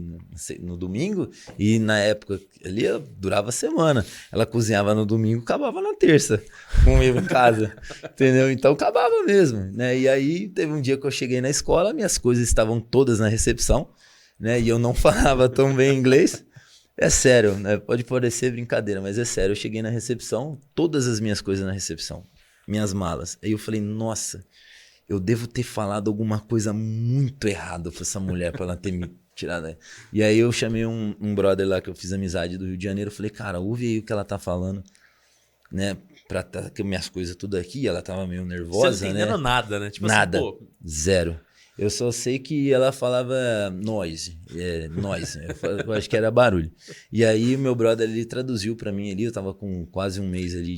no domingo e na época ali durava a semana. Ela cozinhava no domingo, acabava na terça, comigo em casa, entendeu? Então acabava mesmo, né? E aí teve um dia que eu cheguei na escola, minhas coisas estavam todas na recepção, né? E eu não falava tão bem inglês. É sério, né? Pode parecer brincadeira, mas é sério. Eu cheguei na recepção, todas as minhas coisas na recepção, minhas malas. Aí eu falei, nossa, eu devo ter falado alguma coisa muito errada pra essa mulher, pra ela ter me tirado. E aí eu chamei um brother lá que eu fiz amizade do Rio de Janeiro. Eu falei, cara, ouve aí o que ela tá falando, né? Pra ter minhas coisas tudo aqui. Ela tava meio nervosa, você não entendendo nada, né? Tipo nada, assim, pô... zero. Eu só sei que ela falava noise, noise. Eu acho que era barulho. E aí o meu brother, ele traduziu pra mim ali, eu tava com quase um mês ali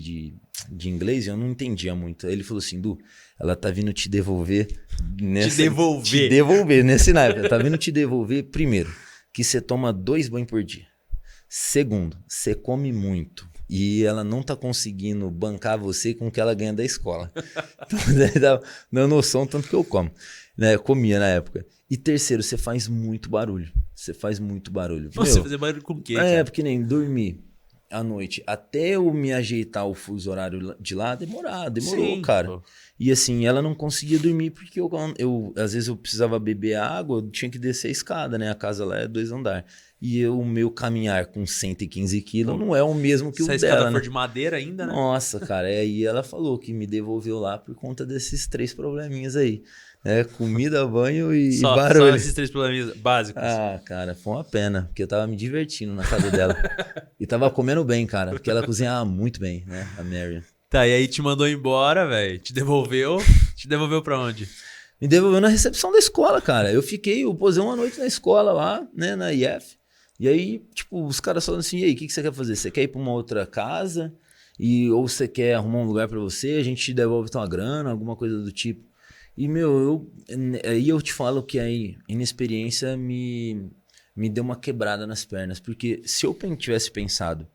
de inglês e eu não entendia muito. Aí ele falou assim, Du, ela tá vindo te devolver te devolver nesse naipe. Ela tá vindo te devolver, primeiro, que você toma 2 banhos por dia. Segundo, você come muito. E ela não tá conseguindo bancar você com o que ela ganha da escola. Então, daí dá noção tanto que eu como. Né, eu comia na época. E terceiro, você faz muito barulho. Você faz muito barulho. Você fazer barulho com o quê, cara? Porque nem dormir à noite. Até eu me ajeitar o fuso horário de lá, demorou, sim, cara. Pô. E assim, ela não conseguia dormir porque eu às vezes eu precisava beber água, eu tinha que descer a escada, né? A casa lá é 2 andares. E o meu caminhar com 115 quilos não é o mesmo que o dela, se a escada né? for de madeira ainda, né? Nossa, cara. Aí ela falou que me devolveu lá por conta desses 3 probleminhas aí. Comida, banho e barulho. Só esses 3 problemas básicos. Ah, cara, foi uma pena, porque eu tava me divertindo na casa dela. E tava comendo bem, cara, porque ela cozinhava muito bem, né, a Mary. Tá, e aí te mandou embora, velho, te devolveu pra onde? Me devolveu na recepção da escola, cara. Eu posei uma noite na escola lá, né, na IF. E aí, tipo, os caras falando assim, e aí, o que você quer fazer? Você quer ir pra uma outra casa? Ou você quer arrumar um lugar pra você? A gente te devolve tua grana, alguma coisa do tipo. E, meu, aí eu te falo que a inexperiência me deu uma quebrada nas pernas. Porque se eu tivesse pensado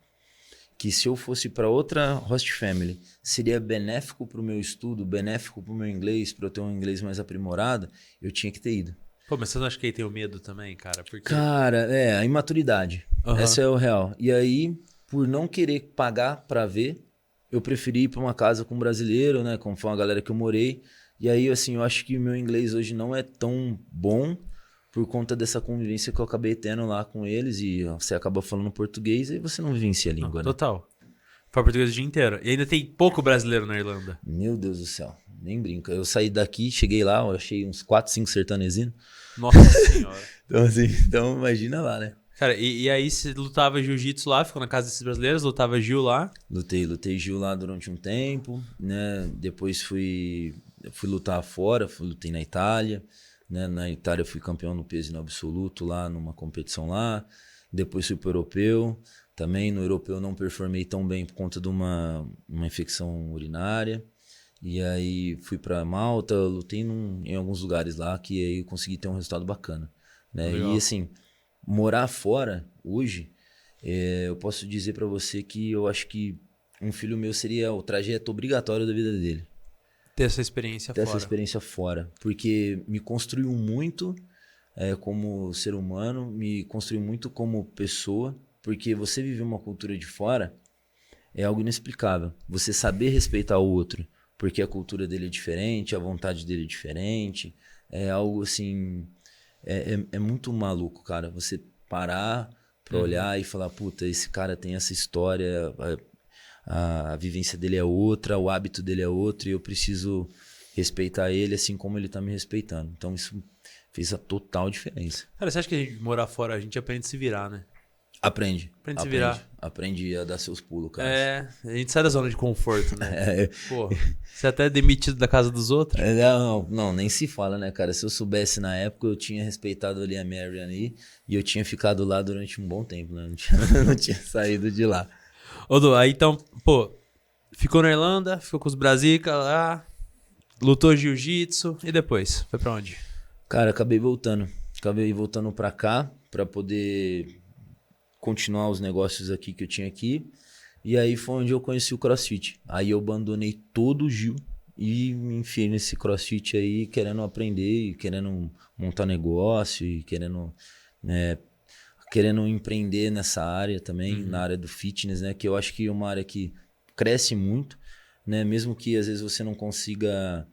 que se eu fosse para outra host family, seria benéfico para o meu estudo, benéfico para o meu inglês, para eu ter um inglês mais aprimorado, eu tinha que ter ido. Pô, mas você não acha que aí tem o medo também, cara? Porque... Cara, a imaturidade. Uhum. Essa é o real. E aí, por não querer pagar para ver, eu preferi ir para uma casa com um brasileiro, né? Como foi uma galera que eu morei. E aí, assim, eu acho que o meu inglês hoje não é tão bom por conta dessa convivência que eu acabei tendo lá com eles. E você acaba falando português e você não vivencia a língua, né? Total. Fala português o dia inteiro. E ainda tem pouco brasileiro na Irlanda. Meu Deus do céu, nem brinca. Eu saí daqui, cheguei lá, eu achei uns 4, 5 sertanezinos. Nossa senhora. então imagina lá, né? Cara, e aí você lutava jiu-jitsu lá, ficou na casa desses brasileiros, lutava Gil lá? Lutei Gil lá durante um tempo, né? Depois fui lutar fora, lutei na Itália, né? Na Itália eu fui campeão no peso e no absoluto lá, numa competição lá. Depois fui pro europeu, também no europeu não performei tão bem por conta de uma infecção urinária. E aí fui para Malta, lutei em alguns lugares lá que aí eu consegui ter um resultado bacana, né? Legal. E assim, morar fora hoje, eu posso dizer para você que eu acho que um filho meu seria o trajeto obrigatório da vida dele. Ter essa experiência fora. Ter essa experiência fora. Porque me construiu muito como ser humano, me construiu muito como pessoa. Porque você viver uma cultura de fora é algo inexplicável. Você saber respeitar o outro, porque a cultura dele é diferente, a vontade dele é diferente. É algo assim... É muito maluco, cara. Você parar pra olhar e falar, puta, esse cara tem essa história... A vivência dele é outra, o hábito dele é outro e eu preciso respeitar ele assim como ele tá me respeitando. Então isso fez a total diferença. Cara, você acha que a gente morar fora, a gente aprende a se virar, né? Aprende a se virar. Aprende a dar seus pulos, cara. A gente sai da zona de conforto, né? Pô, você até é demitido da casa dos outros. Não, nem se fala, né, cara? Se eu soubesse na época, eu tinha respeitado ali a Marian aí e eu tinha ficado lá durante um bom tempo, né? Não tinha saído de lá. Ô, Du, aí então, pô, ficou na Irlanda, ficou com os Brasica lá, lutou jiu-jitsu e depois? Foi pra onde? Cara, acabei voltando pra cá, para poder continuar os negócios aqui que eu tinha aqui. E aí foi onde eu conheci o CrossFit. Aí eu abandonei todo o Gil e me enfiei nesse CrossFit aí, querendo aprender, e querendo montar negócio e querendo, né, querendo empreender nessa área também, na área do fitness, né? Que eu acho que é uma área que cresce muito, né? Mesmo que às vezes você não consiga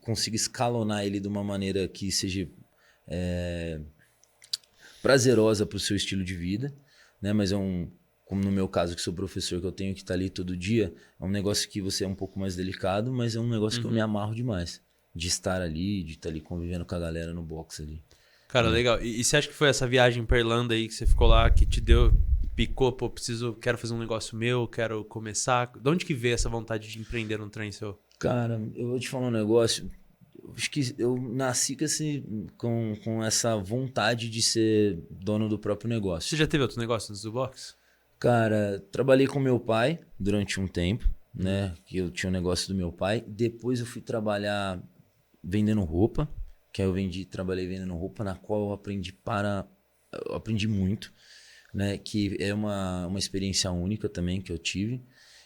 consiga escalonar ele de uma maneira que seja prazerosa para o seu estilo de vida, né? Mas como no meu caso, que sou professor, que eu tenho que estar ali todo dia, é um negócio que você é um pouco mais delicado, mas é um negócio que eu me amarro demais. De estar ali, de estar ali convivendo com a galera no box ali. Cara, legal. E você acha que foi essa viagem pra Irlanda aí que você ficou lá, que te picou, pô, quero fazer um negócio meu, quero começar? De onde que veio essa vontade de empreender um trem seu? Cara, eu vou te falar um negócio. Acho que eu nasci com essa vontade de ser dono do próprio negócio. Você já teve outro negócio antes do box? Cara, trabalhei com meu pai durante um tempo, né? Que eu tinha um negócio do meu pai. Depois eu fui trabalhar vendendo roupa, que aí trabalhei vendendo roupa, na qual eu aprendi muito, né? Que é uma experiência única também que eu tive.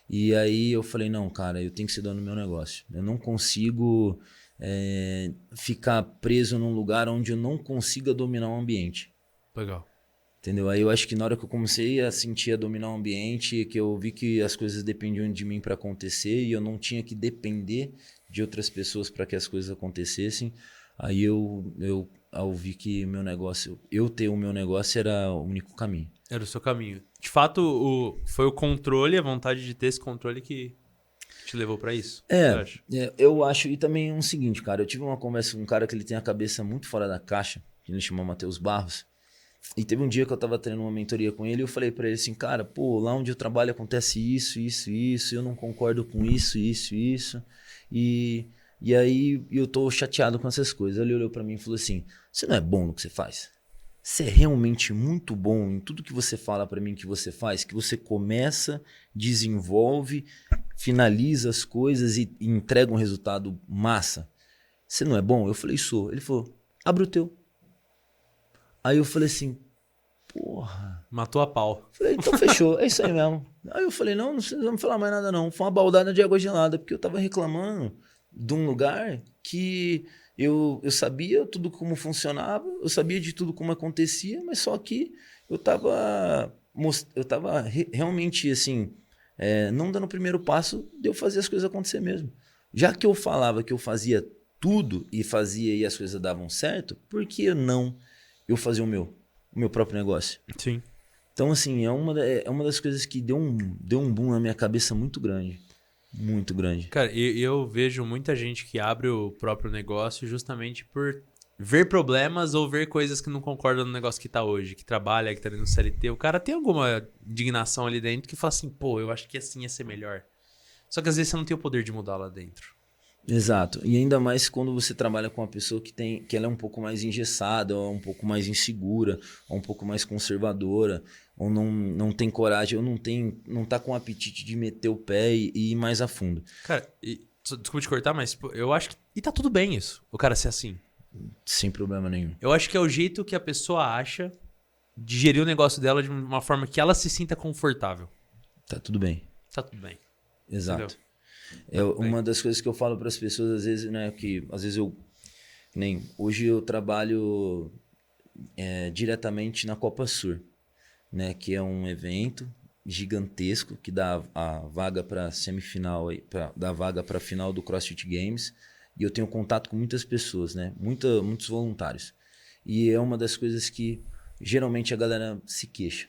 E aí eu falei, não, cara, eu tenho que ser dono do meu negócio. Eu não consigo ficar preso num lugar onde eu não consiga dominar o ambiente. Legal. Entendeu? Aí eu acho que na hora que eu comecei a sentir a dominar o ambiente, que eu vi que as coisas dependiam de mim para acontecer e eu não tinha que depender de outras pessoas para que as coisas acontecessem, aí eu vi que eu ter o meu negócio era o único caminho. Era o seu caminho. De fato, foi o controle, a vontade de ter esse controle que te levou para isso? Eu acho. E também o seguinte, cara, eu tive uma conversa com um cara que ele tem a cabeça muito fora da caixa, que ele chama Matheus Barros. E teve um dia que eu tava treinando uma mentoria com ele e eu falei pra ele assim, cara, pô, lá onde eu trabalho acontece isso, eu não concordo com isso. E aí eu tô chateado com essas coisas. Ele olhou pra mim e falou assim, você não é bom no que você faz? Você é realmente muito bom em tudo que você fala pra mim que você faz? Que você começa, desenvolve, finaliza as coisas e entrega um resultado massa? Você não é bom? Eu falei, sou. Ele falou, abre o teu. Aí eu falei assim, porra. Matou a pau. Falei, então fechou, é isso aí mesmo. Aí eu falei, não vamos falar mais nada não. Foi uma baldada de água gelada, porque eu tava reclamando de um lugar que eu sabia tudo como funcionava, eu sabia de tudo como acontecia, mas só que eu tava realmente assim, não dando o primeiro passo de eu fazer as coisas acontecer mesmo. Já que eu falava que eu fazia tudo e as coisas davam certo, por que eu fazia o meu próprio negócio? Sim. Então, assim, é uma das coisas que deu um boom na minha cabeça muito grande. Muito grande. Cara, eu vejo muita gente que abre o próprio negócio justamente por ver problemas ou ver coisas que não concordam no negócio que tá hoje, que trabalha, que tá no CLT. O cara tem alguma indignação ali dentro que fala assim, pô, eu acho que assim ia ser melhor. Só que às vezes você não tem o poder de mudar lá dentro. Exato. E ainda mais quando você trabalha com uma pessoa que ela é um pouco mais engessada, ou um pouco mais insegura, ou um pouco mais conservadora, ou não tem coragem, ou não tá com apetite de meter o pé e ir mais a fundo. Cara, desculpa te cortar, mas eu acho que... E tá tudo bem isso, o cara ser assim. Sem problema nenhum. Eu acho que é o jeito que a pessoa acha de gerir o negócio dela de uma forma que ela se sinta confortável. Tá tudo bem. Tá tudo bem. Exato. Entendeu? Uma das coisas que eu falo para as pessoas, às vezes, né, que às vezes hoje eu trabalho diretamente na Copa Sur, né, que é um evento gigantesco que dá a vaga para semifinal, dá vaga para a final do CrossFit Games, e eu tenho contato com muitas pessoas, né, muitos voluntários. E é uma das coisas que geralmente a galera se queixa.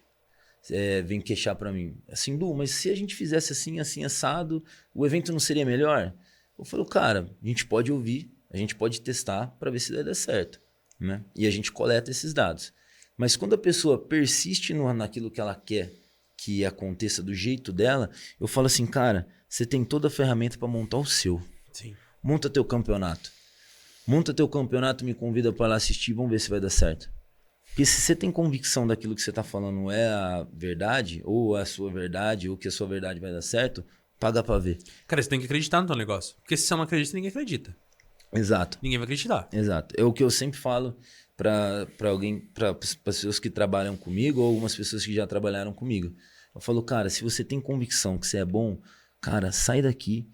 Vem queixar pra mim. Assim, Du, mas se a gente fizesse assim, assim, assado, o evento não seria melhor? Eu falo, cara, a gente pode ouvir, a gente pode testar pra ver se vai dar certo, né? E a gente coleta esses dados. Mas quando a pessoa persiste naquilo que ela quer que aconteça do jeito dela, eu falo assim, cara, você tem toda a ferramenta pra montar o seu. Sim. Monta teu campeonato. Me convida pra lá assistir, vamos ver se vai dar certo. Porque se você tem convicção daquilo que você está falando é a verdade, ou a sua verdade, ou que a sua verdade vai dar certo, paga pra ver. Cara, você tem que acreditar no teu negócio. Porque se você não acredita, ninguém acredita. Exato. Ninguém vai acreditar. Exato. É o que eu sempre falo, para alguém, para pessoas que trabalham comigo ou algumas pessoas que já trabalharam comigo. Eu falo, cara, se você tem convicção que você é bom, cara, sai daqui,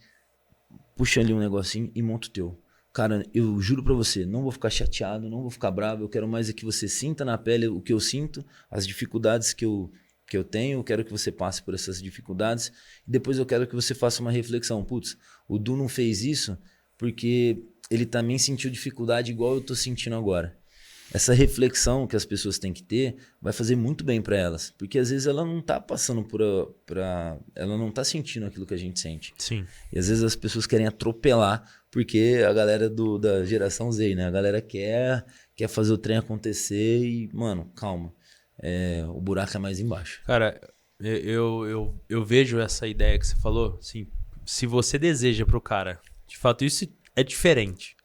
puxa ali um negocinho e monta o teu. Cara, eu juro pra você, não vou ficar chateado, não vou ficar bravo, eu quero mais é que você sinta na pele o que eu sinto, as dificuldades que eu tenho, eu quero que você passe por essas dificuldades e depois eu quero que você faça uma reflexão. Putz, o Du não fez isso porque ele também sentiu dificuldade igual eu tô sentindo agora. Essa reflexão que as pessoas têm que ter vai fazer muito bem para elas, porque às vezes ela não tá passando ela não tá sentindo aquilo que a gente sente. Sim. E às vezes as pessoas querem atropelar, porque a galera da geração Z, né? A galera quer fazer o trem acontecer e, mano, calma. O buraco é mais embaixo. Cara, eu vejo essa ideia que você falou, assim, se você deseja pro cara, de fato isso é diferente,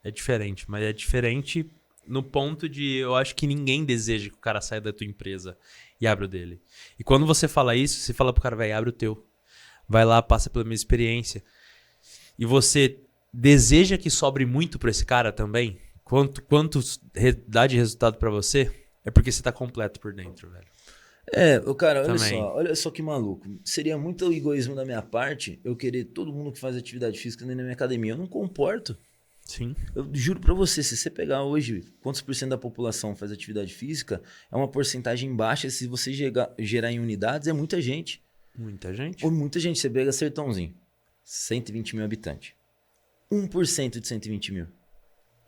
mas é diferente no ponto de eu acho que ninguém deseja que o cara saia da tua empresa e abra o dele. E quando você fala isso, você fala pro cara, vai, abre o teu. Vai lá, passa pela minha experiência. E você deseja que sobre muito pra esse cara também? Quanto dá de resultado pra você? É porque você tá completo por dentro, velho. Cara, Também. olha só que maluco. Seria muito egoísmo da minha parte eu querer todo mundo que faz atividade física dentro da minha academia. Eu não comporto. Sim. Eu juro pra você, se você pegar hoje quantos por cento da população faz atividade física, é uma porcentagem baixa. Se você gerar em unidades, é muita gente. Muita gente. Ou muita gente. Você pega Sertãozinho, 120 mil habitantes. 1% de 120 mil.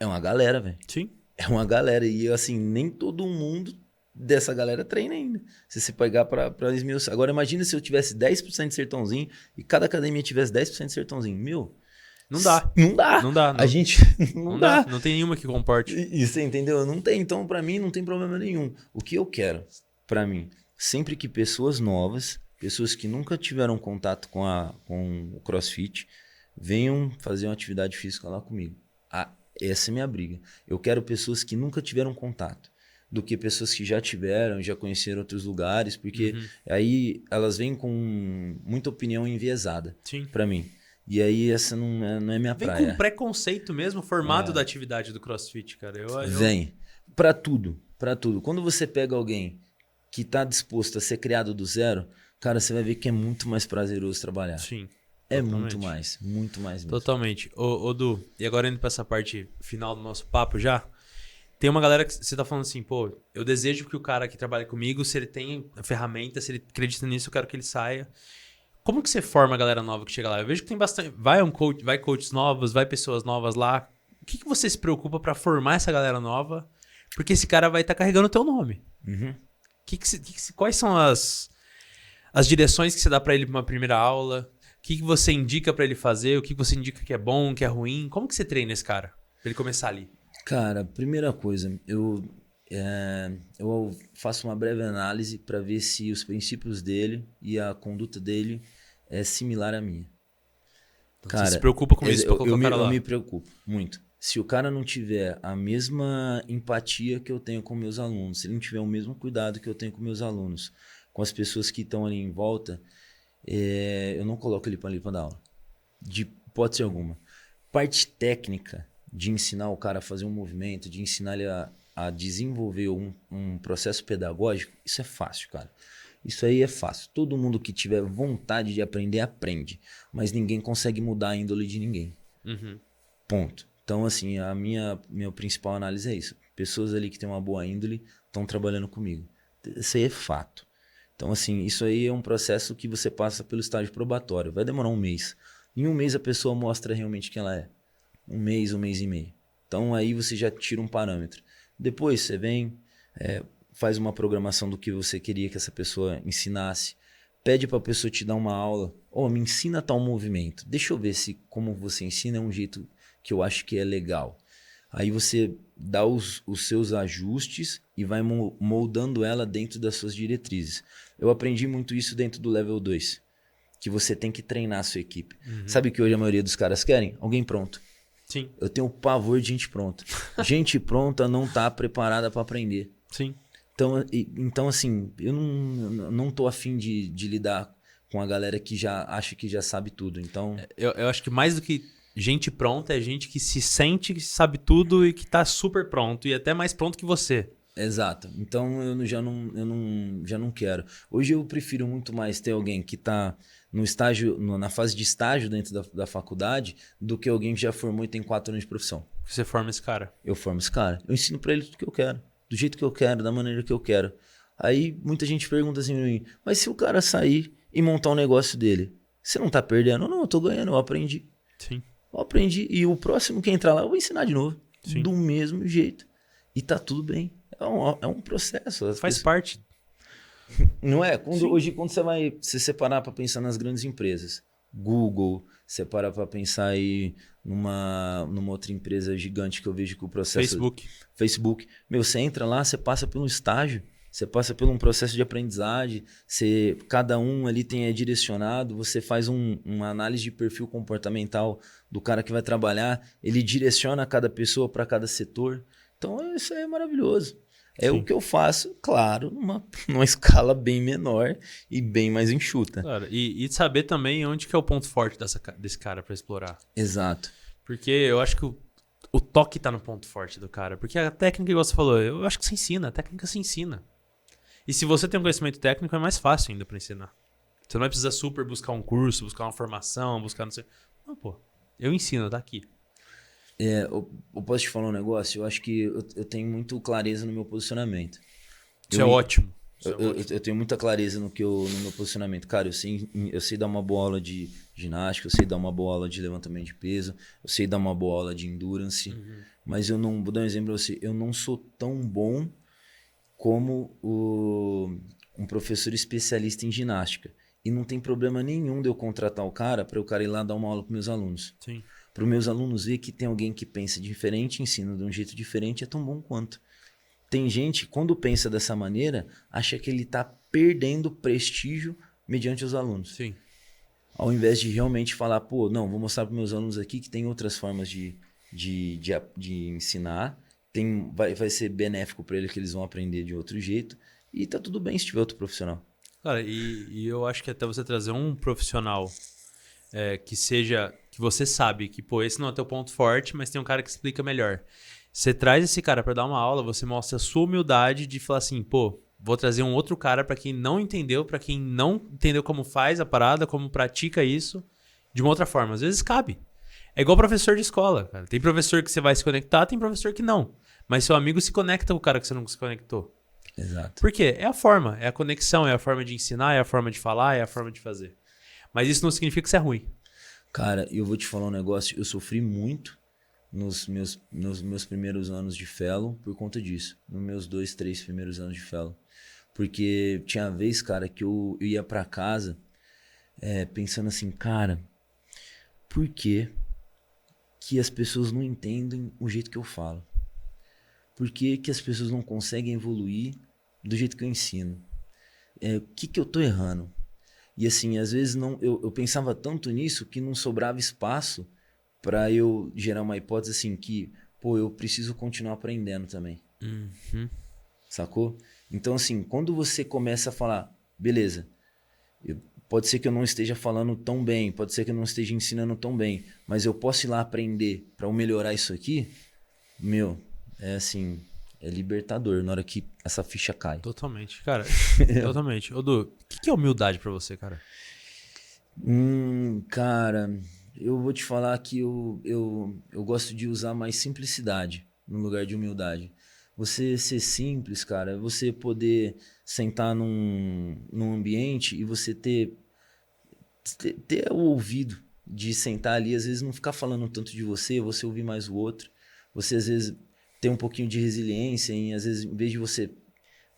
É uma galera, velho. Sim. É uma galera. E assim, nem todo mundo dessa galera treina ainda. Se você pegar pra esmiuçar. Agora imagina se eu tivesse 10% de Sertãozinho e cada academia tivesse 10% de Sertãozinho. Meu... Não dá. Não dá. Não dá. A gente não dá. Não tem nenhuma que comporte. Isso, entendeu? Não tem. Então, pra mim, não tem problema nenhum. O que eu quero, pra mim, sempre que pessoas novas, pessoas que nunca tiveram contato com o CrossFit, venham fazer uma atividade física lá comigo. Essa é a minha briga. Eu quero pessoas que nunca tiveram contato, do que pessoas que já tiveram, já conheceram outros lugares, porque aí elas vêm com muita opinião enviesada. Sim. Pra mim. E aí essa não é minha Vem praia. com preconceito mesmo formado da atividade do CrossFit, cara. Vem. Pra tudo. Quando você pega alguém que tá disposto a ser criado do zero, cara, você vai ver que é muito mais prazeroso trabalhar. Sim. É totalmente. muito mais mesmo. Totalmente. Ô, Du, e agora indo pra essa parte final do nosso papo já, tem uma galera que você tá falando assim, pô, eu desejo que o cara que trabalha comigo, se ele tem a ferramenta, se ele acredita nisso, eu quero que ele saia. Como que você forma a galera nova que chega lá? Eu vejo que tem bastante... Vai coaches novos, vai pessoas novas lá. O que você se preocupa pra formar essa galera nova? Porque esse cara vai estar carregando o teu nome. Quais são as direções que você dá pra ele pra uma primeira aula? O que você indica pra ele fazer? O que você indica que é bom, que é ruim? Como que você treina esse cara? Pra ele começar ali. Cara, primeira coisa, eu faço uma breve análise para ver se os princípios dele e a conduta dele é similar à minha. Então, Cara, você se preocupa com isso pra colocar o cara lá? Eu me preocupo muito. Se o cara não tiver a mesma empatia que eu tenho com meus alunos, se ele não tiver o mesmo cuidado que eu tenho com meus alunos, com as pessoas que estão ali em volta, eu não coloco ele para ali para dar aula. De hipótese alguma. Parte técnica de ensinar o cara a fazer um movimento, de ensinar ele a desenvolver um processo pedagógico, isso é fácil, cara. Isso aí é fácil. Todo mundo que tiver vontade de aprender, aprende. Mas ninguém consegue mudar a índole de ninguém. Ponto. Então, assim, a minha principal análise é isso. Pessoas ali que têm uma boa índole estão trabalhando comigo. Isso aí é fato. Então, assim, isso aí é um processo que você passa pelo estágio probatório. Vai demorar um mês. Em um mês a pessoa mostra realmente quem ela é. Um mês e meio. Então, aí você já tira um parâmetro. Depois você vem, faz uma programação do que você queria que essa pessoa ensinasse. Pede para a pessoa te dar uma aula. Me ensina tal movimento. Deixa eu ver se como você ensina é um jeito que eu acho que é legal. Aí você dá os seus ajustes e vai moldando ela dentro das suas diretrizes. Eu aprendi muito isso dentro do Level 2. Que você tem que treinar a sua equipe. Sabe o que hoje a maioria dos caras querem? Alguém pronto. Sim. Eu tenho pavor de gente pronta. Gente pronta não tá preparada para aprender. Sim. Então, assim, eu não tô afim de lidar com a galera que já acha que já sabe tudo. Então, eu acho que mais do que Gente pronta é gente que se sente, que sabe tudo e que tá super pronto. E até mais pronto que você. Exato. Então já não quero. Hoje eu prefiro muito mais ter alguém que está no estágio, na fase de estágio dentro da faculdade, do que alguém que já formou e tem 4 anos de profissão. Você forma esse cara. Eu formo esse cara. Eu ensino para ele tudo que eu quero, do jeito que eu quero, da maneira que eu quero. Aí muita gente pergunta assim pra mim, mas se o cara sair e montar um negócio dele, você não tá perdendo? Não, eu tô ganhando, eu aprendi. Sim. Eu aprendi e o próximo que entrar lá eu vou ensinar de novo. Sim. Do mesmo jeito. E tá tudo bem. É um processo. Faz parte. Não é? Hoje, quando você vai se separar para pensar nas grandes empresas, Google, separar para pensar aí numa outra empresa gigante que eu vejo que o processo... Facebook. Meu, você entra lá, você passa por um estágio, você passa por um processo de aprendizagem, cada um ali é direcionado, você faz uma análise de perfil comportamental do cara que vai trabalhar, ele direciona cada pessoa para cada setor. Então, isso é maravilhoso. É Sim. O que eu faço, claro, numa escala bem menor e bem mais enxuta. Claro, e saber também onde que é o ponto forte desse cara para explorar. Exato. Porque eu acho que o toque tá no ponto forte do cara. Porque a técnica, igual você falou, eu acho que se ensina, a técnica se ensina. E se você tem um conhecimento técnico, é mais fácil ainda para ensinar. Você não vai precisar super buscar um curso, buscar uma formação, buscar não sei... Não, pô, eu ensino, tá aqui. Eu posso te falar um negócio? Eu acho que eu tenho muito clareza no meu posicionamento. Isso é ótimo. Eu tenho muita clareza no meu posicionamento. Cara, eu sei dar uma boa aula de ginástica, eu sei dar uma boa aula de levantamento de peso, eu sei dar uma boa aula de endurance, mas eu não, vou dar um exemplo pra você, eu não sou tão bom como um professor especialista em ginástica. E não tem problema nenhum de eu contratar o cara para o cara ir lá dar uma aula para meus alunos. Sim. Para os meus alunos ver que tem alguém que pensa diferente, ensina de um jeito diferente, é tão bom quanto. Tem gente, quando pensa dessa maneira, acha que ele está perdendo prestígio mediante os alunos. Sim. Ao invés de realmente falar, pô, não, vou mostrar para meus alunos aqui que tem outras formas de ensinar, vai ser benéfico para eles que eles vão aprender de outro jeito, e tá tudo bem se tiver outro profissional. Cara, e eu acho que até você trazer um profissional que você sabe que, pô, esse não é teu ponto forte, mas tem um cara que explica melhor. Você traz esse cara para dar uma aula, você mostra a sua humildade de falar assim, pô, vou trazer um outro cara para quem não entendeu, para quem não entendeu como faz a parada, como pratica isso, de uma outra forma. Às vezes cabe. É igual professor de escola, cara. Tem professor que você vai se conectar, tem professor que não. Mas seu amigo se conecta com o cara que você não se conectou. Exato. Por quê? É a forma, é a conexão, é a forma de ensinar, é a forma de falar, é a forma de fazer. Mas isso não significa que isso é ruim. Cara, eu vou te falar um negócio, eu sofri muito nos meus primeiros anos de fellow por conta disso. Nos meus 2, 3 primeiros anos de fellow. Porque tinha vez, cara, que eu ia pra casa pensando assim, cara, por que as pessoas não entendem o jeito que eu falo? Por que as pessoas não conseguem evoluir do jeito que eu ensino? O que eu tô errando? E assim, às vezes eu pensava tanto nisso que não sobrava espaço para eu gerar uma hipótese assim que, pô, eu preciso continuar aprendendo também. Sacou? Então assim, quando você começa a falar, beleza, pode ser que eu não esteja falando tão bem, pode ser que eu não esteja ensinando tão bem, mas eu posso ir lá aprender para eu melhorar isso aqui, meu, é assim, é libertador na hora que essa ficha cai. Totalmente, cara. Totalmente. Ô, Du, o que é humildade pra você, cara? Cara, eu vou te falar que eu gosto de usar mais simplicidade no lugar de humildade. Você ser simples, cara, você poder sentar num ambiente e você ter o ouvido de sentar ali, às vezes não ficar falando tanto de você ouvir mais o outro. Você, às vezes, ter um pouquinho de resiliência em, às vezes, em vez de você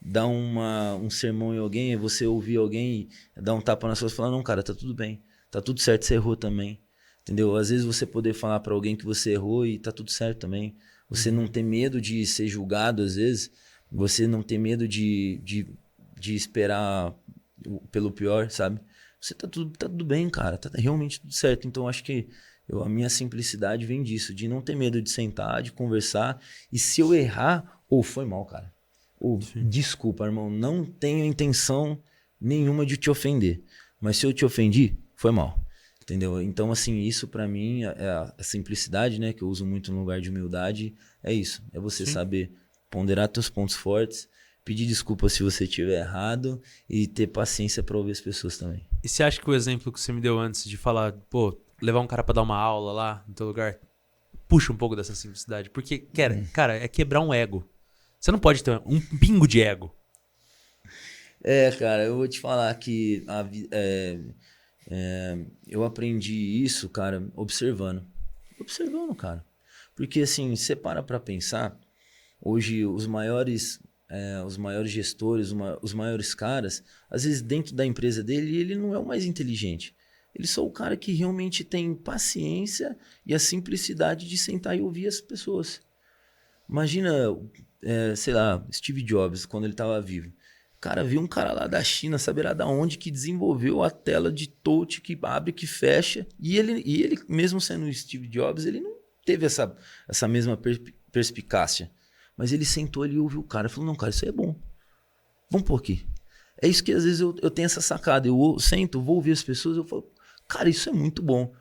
dar um sermão em alguém, você ouvir alguém, dar um tapa nas suas e falar, não, cara, tá tudo bem, tá tudo certo, você errou também, entendeu? Às vezes você poder falar pra alguém que você errou e tá tudo certo também. Você não ter medo de ser julgado, às vezes, você não ter medo de esperar pelo pior, sabe? Você tá tudo bem, cara, tá realmente tudo certo. Então, acho que a minha simplicidade vem disso, de não ter medo de sentar, de conversar. E se eu errar, foi mal, cara. Desculpa, irmão, não tenho intenção nenhuma de te ofender. Mas se eu te ofendi, foi mal. Entendeu? Então, assim, isso pra mim, a simplicidade, né? Que eu uso muito no lugar de humildade, é isso. É você Sim. saber ponderar teus pontos fortes, pedir desculpa se você estiver errado e ter paciência pra ouvir as pessoas também. E você acha que o exemplo que você me deu antes de falar, pô, levar um cara pra dar uma aula lá no teu lugar, puxa um pouco dessa simplicidade? Porque, cara, é quebrar um ego. Você não pode ter um pingo de ego. Cara, eu vou te falar que eu aprendi isso, cara, observando. Observando, cara. Porque, assim, você para pra pensar, hoje os maiores gestores, os maiores caras, às vezes dentro da empresa dele, ele não é o mais inteligente. Ele só é o cara que realmente tem paciência e a simplicidade de sentar e ouvir as pessoas. Imagina, sei lá, Steve Jobs, quando ele estava vivo. Cara, viu um cara lá da China, sabe lá da onde, que desenvolveu a tela de touch que abre, que fecha. E ele mesmo sendo o Steve Jobs, ele não teve essa mesma perspicácia. Mas ele sentou ali e ouviu o cara e falou, não, cara, isso aí é bom. Vamos por aqui. É isso que às vezes eu tenho essa sacada. Eu sento, vou ouvir as pessoas, eu falo, cara, isso é muito bom.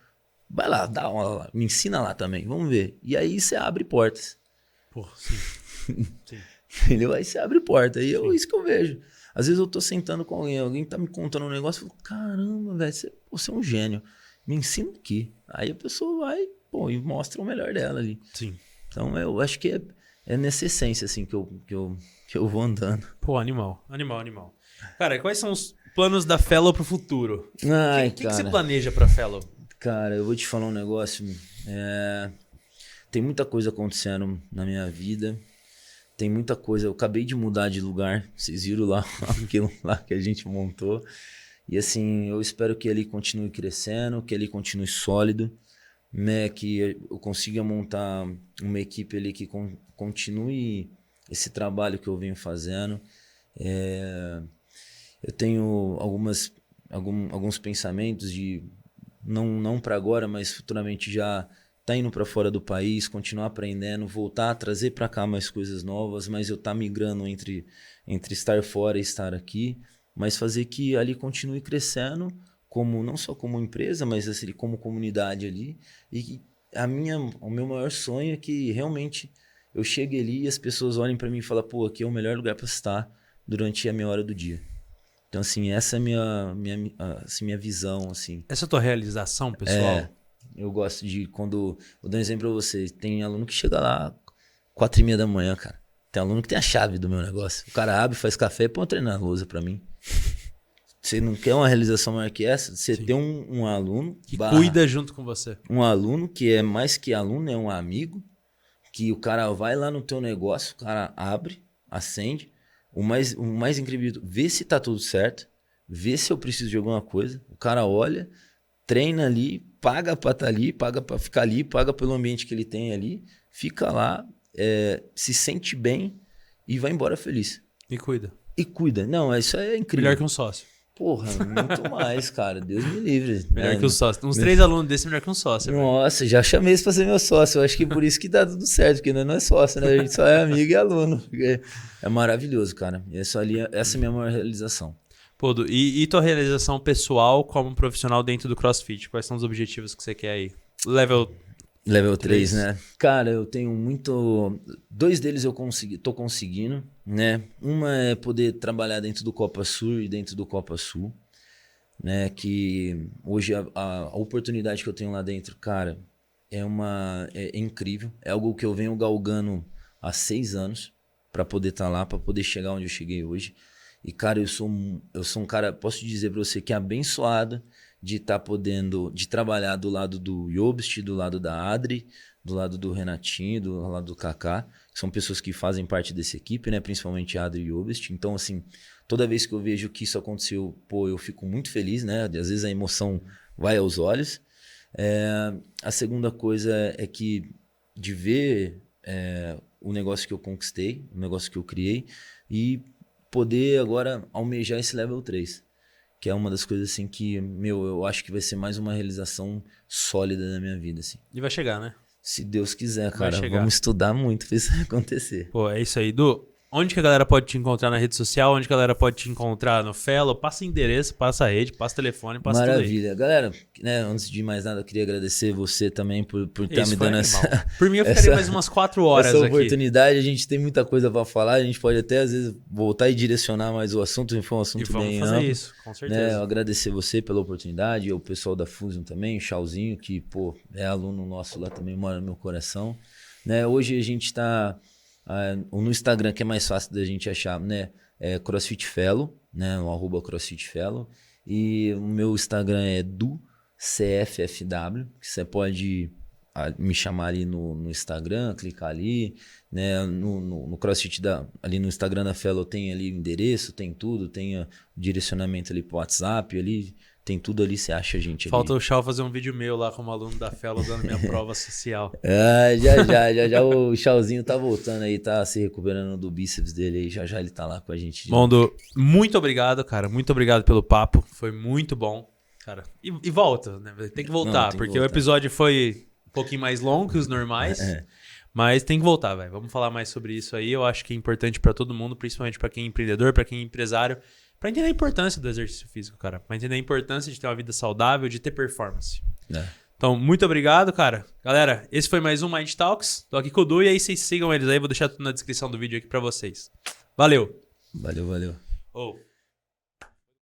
Vai lá, dá uma lá, me ensina lá também, vamos ver. E aí você abre portas. Pô, sim. Sim. Entendeu? Aí você abre porta. E é isso que eu vejo. Às vezes eu tô sentando com alguém tá me contando um negócio, eu falo, caramba, velho, você é um gênio. Me ensina aqui. Aí a pessoa vai, pô, e mostra o melhor dela ali. Sim. Então eu acho que é nessa essência, assim, que eu vou andando. Pô, animal. Cara, quais são os planos da Fellow pro futuro? Ai, O que você cara. planeja pra Fellow? Cara, eu vou te falar um negócio. Tem muita coisa acontecendo na minha vida. Tem muita coisa. Eu acabei de mudar de lugar. Vocês viram lá aquilo lá que a gente montou. E assim, eu espero que ele continue crescendo, que ele continue sólido, né? Que eu consiga montar uma equipe ali que continue esse trabalho que eu venho fazendo. Eu tenho alguns pensamentos de não para agora, mas futuramente já tá indo para fora do país, continuar aprendendo, voltar a trazer para cá mais coisas novas, mas eu tá migrando entre estar fora e estar aqui, mas fazer que ali continue crescendo, como não só como empresa, mas assim, como comunidade ali. E o meu maior sonho é que realmente eu chegue ali e as pessoas olhem para mim e falem, pô, aqui é o melhor lugar para estar durante a minha hora do dia. Então, assim, essa é minha visão, assim. Essa é a tua realização, pessoal? Eu gosto de quando... Vou dar um exemplo pra você. Tem aluno que chega lá 4h30 da manhã, cara. Tem aluno que tem a chave do meu negócio. O cara abre, faz café e põe um treino na lousa pra mim. Você não quer uma realização maior que essa? Você tem um aluno... Que cuida junto com você. Um aluno que é mais que aluno, é um amigo. Que o cara vai lá no teu negócio, o cara abre, acende. O mais incrível, vê se tá tudo certo. Vê se eu preciso de alguma coisa. O cara olha, treina ali, paga pra estar ali, paga pra ficar ali, paga pelo ambiente que ele tem ali. Fica lá, se sente bem e vai embora feliz. E cuida. E cuida. Não, isso é incrível. Melhor que um sócio. Porra, muito mais, cara. Deus me livre. Melhor que um sócio. Uns 3 alunos desse, melhor que um sócio. Nossa, velho. Já chamei isso pra ser meu sócio. Eu acho que por isso que dá tudo certo, porque não é sócio, né? A gente só é amigo e aluno. É maravilhoso, cara. Essa é a minha maior realização. Pô, e tua realização pessoal como profissional dentro do CrossFit? Quais são os objetivos que você quer aí? Level 3, né? Cara, eu tenho muito... 2 deles eu tô conseguindo, né? Uma é poder trabalhar dentro do Copa Sul e dentro do Copa Sul, né? Que hoje a oportunidade que eu tenho lá dentro, cara, é incrível. É algo que eu venho galgando há 6 anos para poder estar lá, para poder chegar onde eu cheguei hoje. E, cara, eu sou um cara, posso dizer para você que é abençoado de estar podendo, de trabalhar do lado do Jobst, do lado da Adri, do lado do Renatinho, do lado do Kaká, que são pessoas que fazem parte dessa equipe, né? Principalmente a Adri e o Jobst. Então, assim, toda vez que eu vejo que isso aconteceu, pô, eu fico muito feliz, né? Às vezes a emoção vai aos olhos. A segunda coisa é que de ver o negócio que eu conquistei, o negócio que eu criei e poder agora almejar esse level 3. Que é uma das coisas assim que, eu acho que vai ser mais uma realização sólida na minha vida, assim. E vai chegar, né? Se Deus quiser, cara. Vamos estudar muito pra isso acontecer. Pô, é isso aí. Du, Onde que a galera pode te encontrar na rede social? Onde que a galera pode te encontrar no Fellow? Passa endereço, passa rede, passa telefone, passa tudo aí. Maravilha. Galera, né, antes de mais nada, eu queria agradecer você também por estar me dando essa... Por mim, eu ficaria mais umas 4 horas essa aqui. oportunidade. A gente tem muita coisa para falar. A gente pode até, às vezes, voltar e direcionar mais o assunto. Foi um assunto bem amplo. Fazer isso, com certeza. Né? Eu agradecer você pela oportunidade, o pessoal da Fusion também, o Chauzinho, que, pô, é aluno nosso lá também, mora no meu coração. Né? Hoje a gente está... no Instagram, que é mais fácil da gente achar, né? É CrossFit Fellow, né? O @CrossFit Fellow. E o meu Instagram é do CFFW, que você pode me chamar ali no Instagram, clicar ali, né? No CrossFit ali no Instagram da Fellow tem ali o endereço, tem tudo, tem o direcionamento ali pro WhatsApp ali. Tem tudo ali, você acha a gente ali. Falta o Chau fazer um vídeo meu lá como aluno da Fellow dando minha prova social. Já o Chauzinho tá voltando aí, tá se recuperando do bíceps dele aí, já ele tá lá com a gente. Mondo, muito obrigado, cara, muito obrigado pelo papo, foi muito bom, cara. E volta, né? Tem que voltar, porque o episódio foi um pouquinho mais longo que os normais, mas tem que voltar, velho. Vamos falar mais sobre isso aí, eu acho que é importante pra todo mundo, principalmente pra quem é empreendedor, pra quem é empresário. Pra entender a importância do exercício físico, cara. Pra entender a importância de ter uma vida saudável, de ter performance. Então, muito obrigado, cara. Galera, esse foi mais um Mind Talks. Tô aqui com o Du e aí vocês sigam eles aí. Vou deixar tudo na descrição do vídeo aqui pra vocês. Valeu. Valeu. Oh.